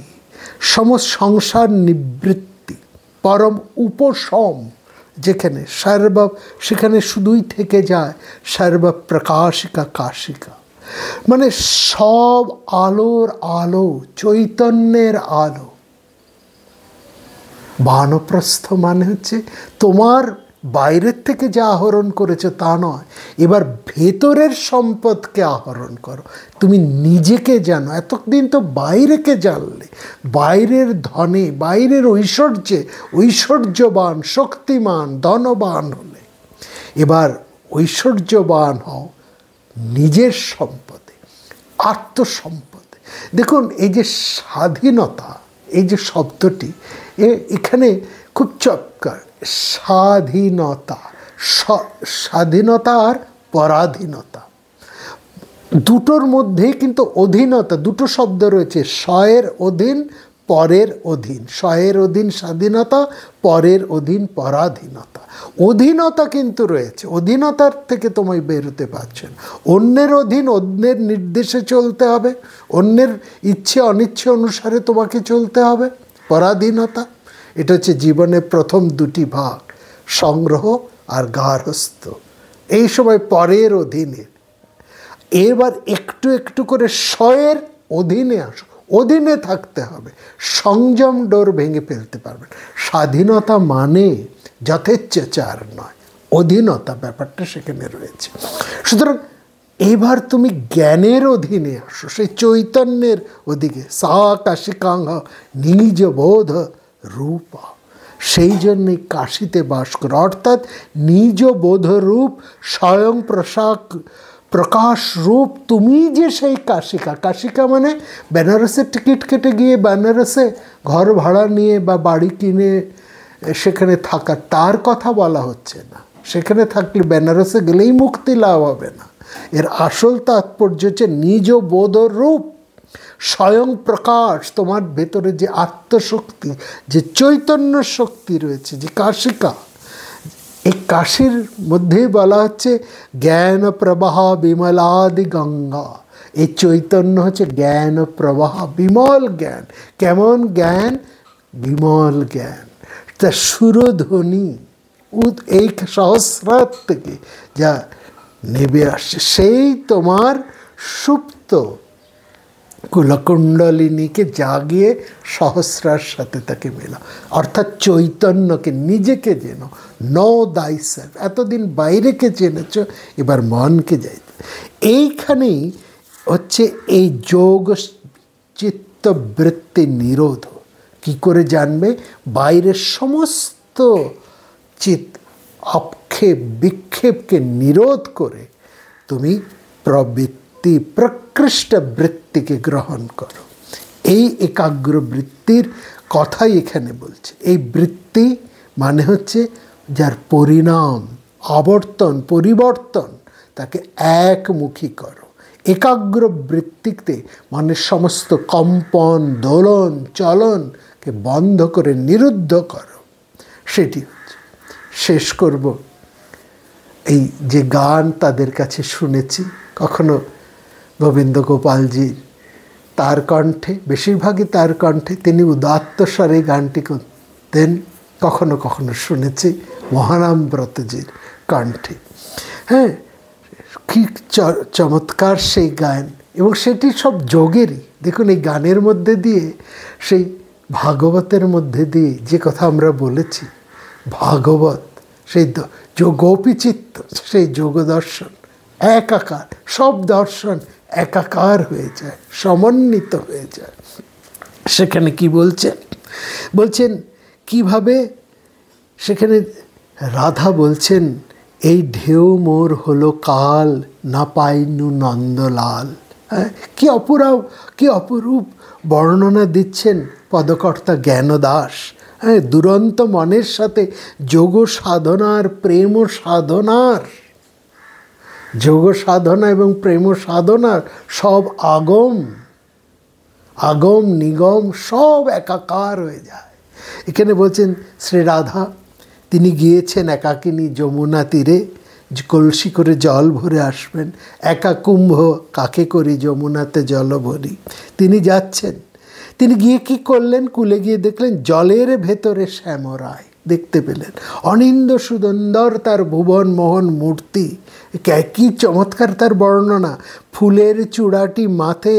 সমস্ত সংসার নিবৃত্তি, পরম উপশম, যেখানে সেখানে শুধুই থেকে যায় সর্বপ্রকাশিকা কাশিকা, মানে সব আলোর আলো, চৈতন্যের আলো। বানপ্রস্থ মানে হচ্ছে তোমার বাইরের থেকে যা আহরণ করেছো তা নয়, এবার ভেতরের সম্পদকে আহরণ করো। তুমি নিজেকে জানো, এতদিন তো বাইরেকে জানলে, বাইরের ধনে, বাইরের ঐশ্বর্যে ঐশ্বর্যবান, শক্তিমান, ধনবান হলে, এবার ঐশ্বর্যবান হও নিজের সম্পদে, আত্মসম্পদে। দেখুন এই যে স্বাধীনতা, এই যে শব্দটি এখানে খুব চমৎকার। স্বাধীনতা, স্বাধীনতা আর পরাধীনতা দুটোর মধ্যে কিন্তু অধীনতা, দুটো শব্দ রয়েছে, স্বয়ের অধীন, পরের অধীন। স্বয়ের অধীন স্বাধীনতা, পরের অধীন পরাধীনতা। অধীনতা কিন্তু রয়েছে, অধীনতার থেকে তোমায় বেরোতে পারছে না। অন্যের অধীন, অন্যের নির্দেশে চলতে হবে, অন্যের ইচ্ছে অনিচ্ছে অনুসারে তোমাকে চলতে হবে, পরাধীনতা। এটা হচ্ছে জীবনের প্রথম দুটি ভাগ, সংগ্রহ আর গার্হস্থ। এই সময় পরের অধীনে, এবার একটু একটু করে স্বয়ের অধীনে আসো, অধীনে থাকতে হবে, সংযম ডোর ভেঙে ফেলতে পারবেন। স্বাধীনতা মানে যথেচ্ছাচার নয়, অধীনতা ব্যাপারটা সেখানে রয়েছে। সুতরাং এবার তুমি জ্ঞানের অধীনে আসো, সেই চৈতন্যের ওদিকে। সা কাশিকাঙ্গ নিজ বোধ রূপা, সেই জন্যই কাশীতে বাস করো, অর্থাৎ নিজ বোধরূপ স্বয়ং প্রকাশ রূপ তুমি যে সেই কাশিকা। কাশিকা মানে বেনারসে টিকিট কেটে গিয়ে বেনারসে ঘর ভাড়া নিয়ে বা বাড়ি কিনে সেখানে থাকা, তার কথা বলা হচ্ছে না। সেখানে থাকলে বেনারসে গেলেই মুক্তি লাভ হবে না। এর আসল তাৎপর্য হচ্ছে নিজ বোধরূপ স্বয়ং প্রকাশ, তোমার ভেতরে যে আত্মশক্তি, যে চৈতন্য শক্তি রয়েছে, যে কাশিকা। এই কাশীর মধ্যেই বলা হচ্ছে জ্ঞান প্রবাহ বিমলাদি গঙ্গা। এই চৈতন্য হচ্ছে জ্ঞান প্রবাহ, বিমল জ্ঞান। কেমন জ্ঞান? বিমল জ্ঞান। তা সুরধ্বনি এই সহস্রার থেকে যা নেবে আসছে, সেই তোমার সুপ্ত কুলকুণ্ডলিনীকে জাগিয়ে সহস্রার সাথে তাকে মেলা, অর্থাৎ চৈতন্যকে, নিজেকে যেন নো দাই সেলফ। এতদিন বাইরেকে জেনেছ, এবার মনকে যাইতে। এইখানেই হচ্ছে এই যোগ চিত্তবৃত্তি নিরোধ। কি করে জানবে? বাইরের সমস্ত আক্ষেপ বিক্ষেপকে নিরোধ করে তুমি প্রকৃষ্ট বৃত্তিকে গ্রহণ করো। এই একাগ্র বৃত্তির কথাই এখানে বলছে। এই বৃত্তি মানে হচ্ছে যার পরিণাম, আবর্তন, পরিবর্তন, তাকে একমুখী করো। একাগ্র বৃত্তিতে মানে সমস্ত কম্পন, দোলন, চলনকে বন্ধ করে নিরুদ্ধ করো। সেটি হচ্ছে। শেষ করব এই যে গান তাদের কাছে শুনেছি, কখনো গোবিন্দ গোপালজির তার কণ্ঠে, বেশিরভাগই তার কণ্ঠে, তিনি উদাত্ত স্বরে গানটি করতেন। কখনো কখনো শুনেছি মহানাম ব্রতজির কণ্ঠে। হ্যাঁ, কি চমৎকার সেই গান, এবং সেটি সব যোগেরই। দেখুন এই গানের মধ্যে দিয়ে, সেই ভাগবতের মধ্যে দিয়ে যে কথা আমরা বলেছি, ভাগবত সেই যোগোপিচিত্ত, সেই যোগ দর্শন একাকার, সব দর্শন একাকার হয়ে যায়, সমন্বিত হয়ে যায়। সেখানে কি বলছেন কিভাবে? সেখানে রাধা বলছেন, এই ঢেউ মোর হলো কাল, না পাইনু নন্দলাল। হ্যাঁ, কি অপরূপ বর্ণনা দিচ্ছেন পদকর্তা জ্ঞানদাস। হ্যাঁ, দুরন্ত মনের সাথে যোগ সাধনার, প্রেম সাধনার, যোগ সাধনা এবং প্রেম সাধনার সব আগম নিগম সব একাকার হয়ে যায়। এখানে বলছেন শ্রী রাধা তিনি গিয়েছেন একাকিনী যমুনা তীরে, কলসি করে জল ভরে আসবেন। একা কুম্ভ কাকে করি যমুনাতে জল ভরি। তিনি যাচ্ছেন, তিনি গিয়ে কি করলেন? কুলে গিয়ে দেখলেন জলের ভেতরে শ্যামরায় দেখতে পেলেন। অনিন্দ সুন্দর তার ভুবন মোহন মূর্তি, কি চমৎকার তার বর্ণনা। ফুলের চূড়াটি মাথে,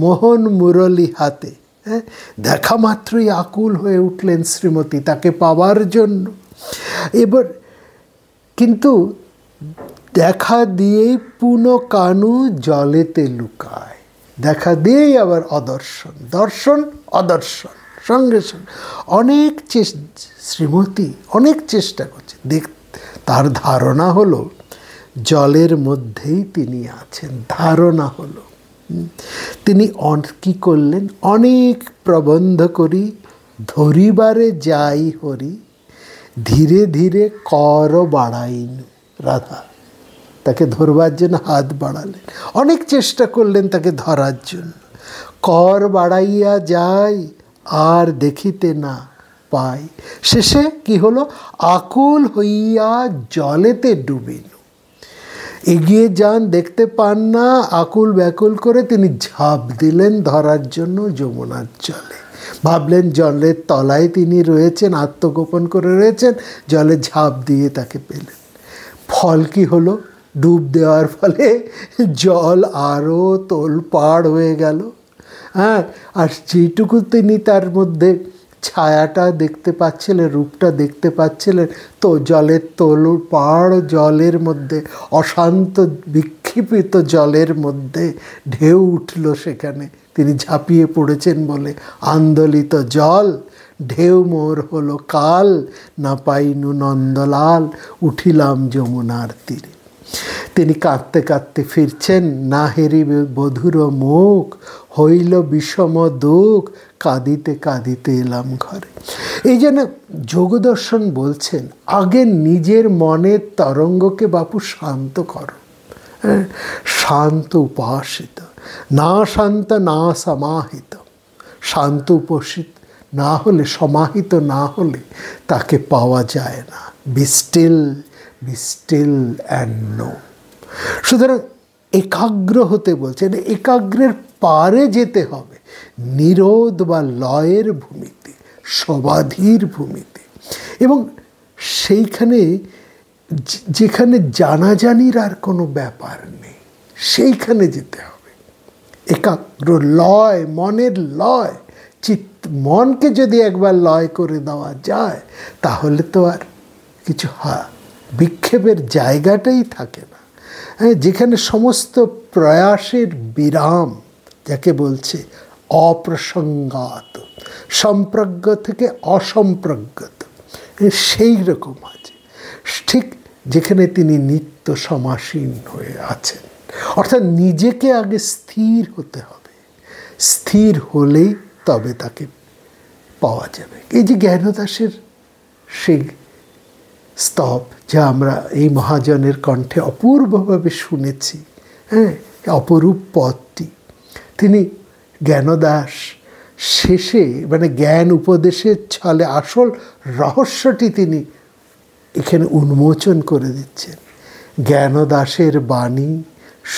মোহন মুরলী হাতে। হ্যাঁ, দেখা মাত্রই আকুল হয়ে উঠলেন শ্রীমতী তাকে পাওয়ার জন্য। এবার কিন্তু দেখা দিয়েই পুনঃ কানু জলেতে লুকায়। দেখা দিয়েই আবার অদর্শন, দর্শন অদর্শন, সঙ্গে সঙ্গে অনেক শ্রীমতী অনেক চেষ্টা করছে। তার ধারণা হলো জলের মধ্যেই তিনি আছেন, ধারণা হলো। তিনি কি করলেন? অনেক প্রবন্ধ করি ধরিবারে যাই হরি, ধীরে ধীরে কর বাড়াইন। রাধা তাকে ধরবার জন্য হাত বাড়ালেন, অনেক চেষ্টা করলেন তাকে ধরার জন্য। কর বাড়াইয়া যাই আর দেখিতে না পাই। শেষে কি হলো? আকুল হইয়া জলেতে ডুবিল। এগিয়ে যান, দেখতে পান না, আকুল ব্যাকুল করে তিনি ঝাঁপ দিলেন ধরার জন্য যমুনার জলে। ভাবলেন জলের তলায় তিনি রয়েছেন, আত্মগোপন করে রয়েছেন, জলে ঝাঁপ দিয়ে তাকে পেলেন। ফল কি হলো? ডুব দেওয়ার ফলে জল আরও তোলপাড় হয়ে গেল। হ্যাঁ, আর যেটুকু তিনি তার মধ্যে ছায়াটা দেখতে পাচ্ছিলেন, রূপটা দেখতে পাচ্ছিলেন, তো জলের তোলপাড়, জলের মধ্যে অশান্ত বিক্ষিপ্ত জলের মধ্যে ঢেউ উঠল। সেখানে তিনি ঝাঁপিয়ে পড়েছেন বলে আন্দোলিত জল, ঢেউ মোর হলো কাল, না পাইনু নন্দলাল, উঠিলাম যমুনার তীরে। তিনি কাঁদতে কাঁদতে ফিরছেন, না হেরিবে বধুর মুখ, হইল বিষম দুঃখ, কাঁদিতে কাঁদিতে এলাম ঘরে। এই জন্য যোগদর্শন বলছেন আগে নিজের মনের তরঙ্গকে বাপু শান্ত করো। হ্যাঁ, শান্ত উপাসিত, না শান্ত না সমাহিত। শান্ত উপসিত না হলে, সমাহিত না হলে তাকে পাওয়া যায় না। Be still and know. সুতরাং একাগ্র হতে বলছেন, একাগ্রের পারে যেতে হবে, নিরোধ বা লয়ের ভূমিতে, সমাধির ভূমিতে, এবং সেইখানে যেখানে জানাজানির আর কোনো ব্যাপার নেই, সেইখানে যেতে হবে। একাগ্র লয়, মনের লয়, মনকে যদি একবার লয় করে দেওয়া যায় তাহলে তো আর কিছু বিক্ষেপের জায়গাটাই থাকে না। হ্যাঁ, যেখানে সমস্ত প্রয়াসের বিরাম, যাকে বলছে অপ্রসঙ্গাত, সম্প্রজ্ঞ থেকে অসম্প্রজ্ঞত, সেই রকম আছে। ঠিক যেখানে তিনি নিত্য সমাসীন হয়ে আছেন, অর্থাৎ নিজেকে আগে স্থির হতে হবে, স্থির হলেই তবে তাকে পাওয়া যাবে। এই যে জ্ঞানদাসের সেই স্তব, যা আমরা এই মহাজনের কণ্ঠে অপূর্বভাবে শুনেছি, হ্যাঁ, অপরূপ পদটি, তিনি জ্ঞানদাস শেষে মানে জ্ঞান উপদেশের ছলে আসল রহস্যটি তিনি এখানে উন্মোচন করে দিচ্ছেন। জ্ঞানদাসের বাণী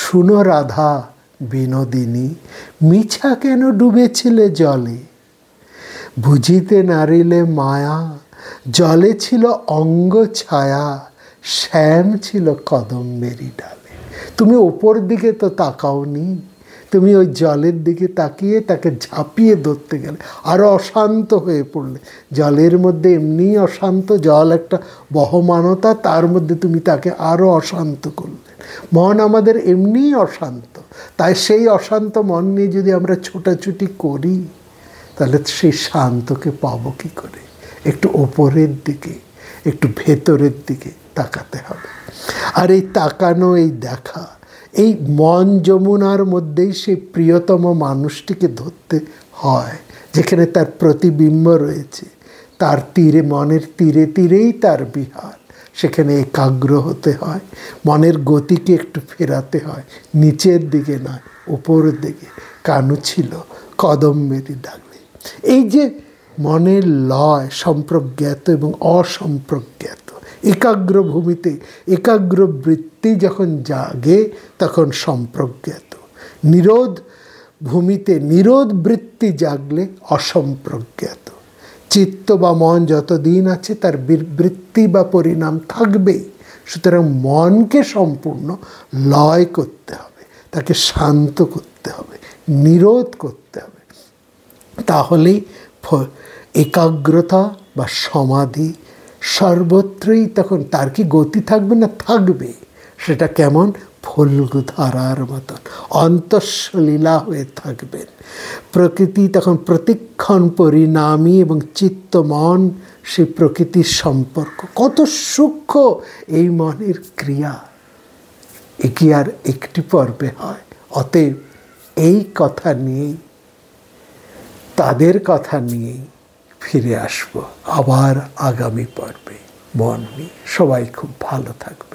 শুনো রাধা বিনোদিনী, মিছা কেন ডুবেছিলে জলে, বুঝিতে নারিলে মায়া, জলে ছিল অঙ্গ ছায়া, শ্যাম ছিল কদম্বেরই ডালে। তুমি ওপর দিকে তো তাকাওনি, তুমি ওই জলের দিকে তাকিয়ে তাকে ঝাঁপিয়ে ধরতে গেলে, আরও অশান্ত হয়ে পড়লে। জলের মধ্যে এমনি অশান্ত, জল একটা বহমানতা, তার মধ্যে তুমি তাকে আরও অশান্ত করলে। মন আমাদের এমনিই অশান্ত, তাই সেই অশান্ত মন নিয়ে যদি আমরা ছোটাছুটি করি, তাহলে সেই শান্তকে পাবো কী করে? একটু ওপরের দিকে, একটু ভেতরের দিকে তাকাতে হবে। আর এই তাকানো, এই দেখা, এই মন যমুনার মধ্যেই সেই প্রিয়তম মানুষটিকে ধরতে হয়, যেখানে তার প্রতিবিম্ব রয়েছে, তার তীরে, মনের তীরে তীরেই তার বিহার। সেখানে একাগ্র হতে হয়, মনের গতিকে একটু ফেরাতে হয়, নিচের দিকে নয়, উপরের দিকে। কানু ছিল কদম্বেরই ডালে। এই যে মনের লয়, সম্প্রজ্ঞাত এবং অসম্প্রজ্ঞাত, একাগ্র ভূমিতে একাগ্র বৃত্তি যখন জাগে তখন সম্প্রজ্ঞাত, নিরোধ ভূমিতে নিরোধ বৃত্তি জাগলে অসম্প্রজ্ঞাত। চিত্ত বা মন যতদিন আছে তার বৃত্তি বা পরিণাম থাকবেই। সুতরাং মনকে সম্পূর্ণ লয় করতে হবে, তাকে শান্ত করতে হবে, নিরোধ করতে হবে। তাহলেই একাগ্রতা বা সমাধি সর্বত্রই, তখন তার কি গতি থাকবে না? থাকবে। সেটা কেমন? ফল্গু ধারার মতন অন্তঃলীলা হয়ে থাকবেন। প্রকৃতি তখন প্রতিক্ষণ পরিণামী এবং চিত্ত মন সেই প্রকৃতির সম্পর্ক কত সূক্ষ্ম এই মনের ক্রিয়া, এ কি আর একটি পর্বে হয়? অতএব এই কথা নিয়েই, তাদের কথা নিয়েই ফিরে আসব আবার আগামী পর্বে মন নিয়ে। সবাই খুব ভালো থাকবে।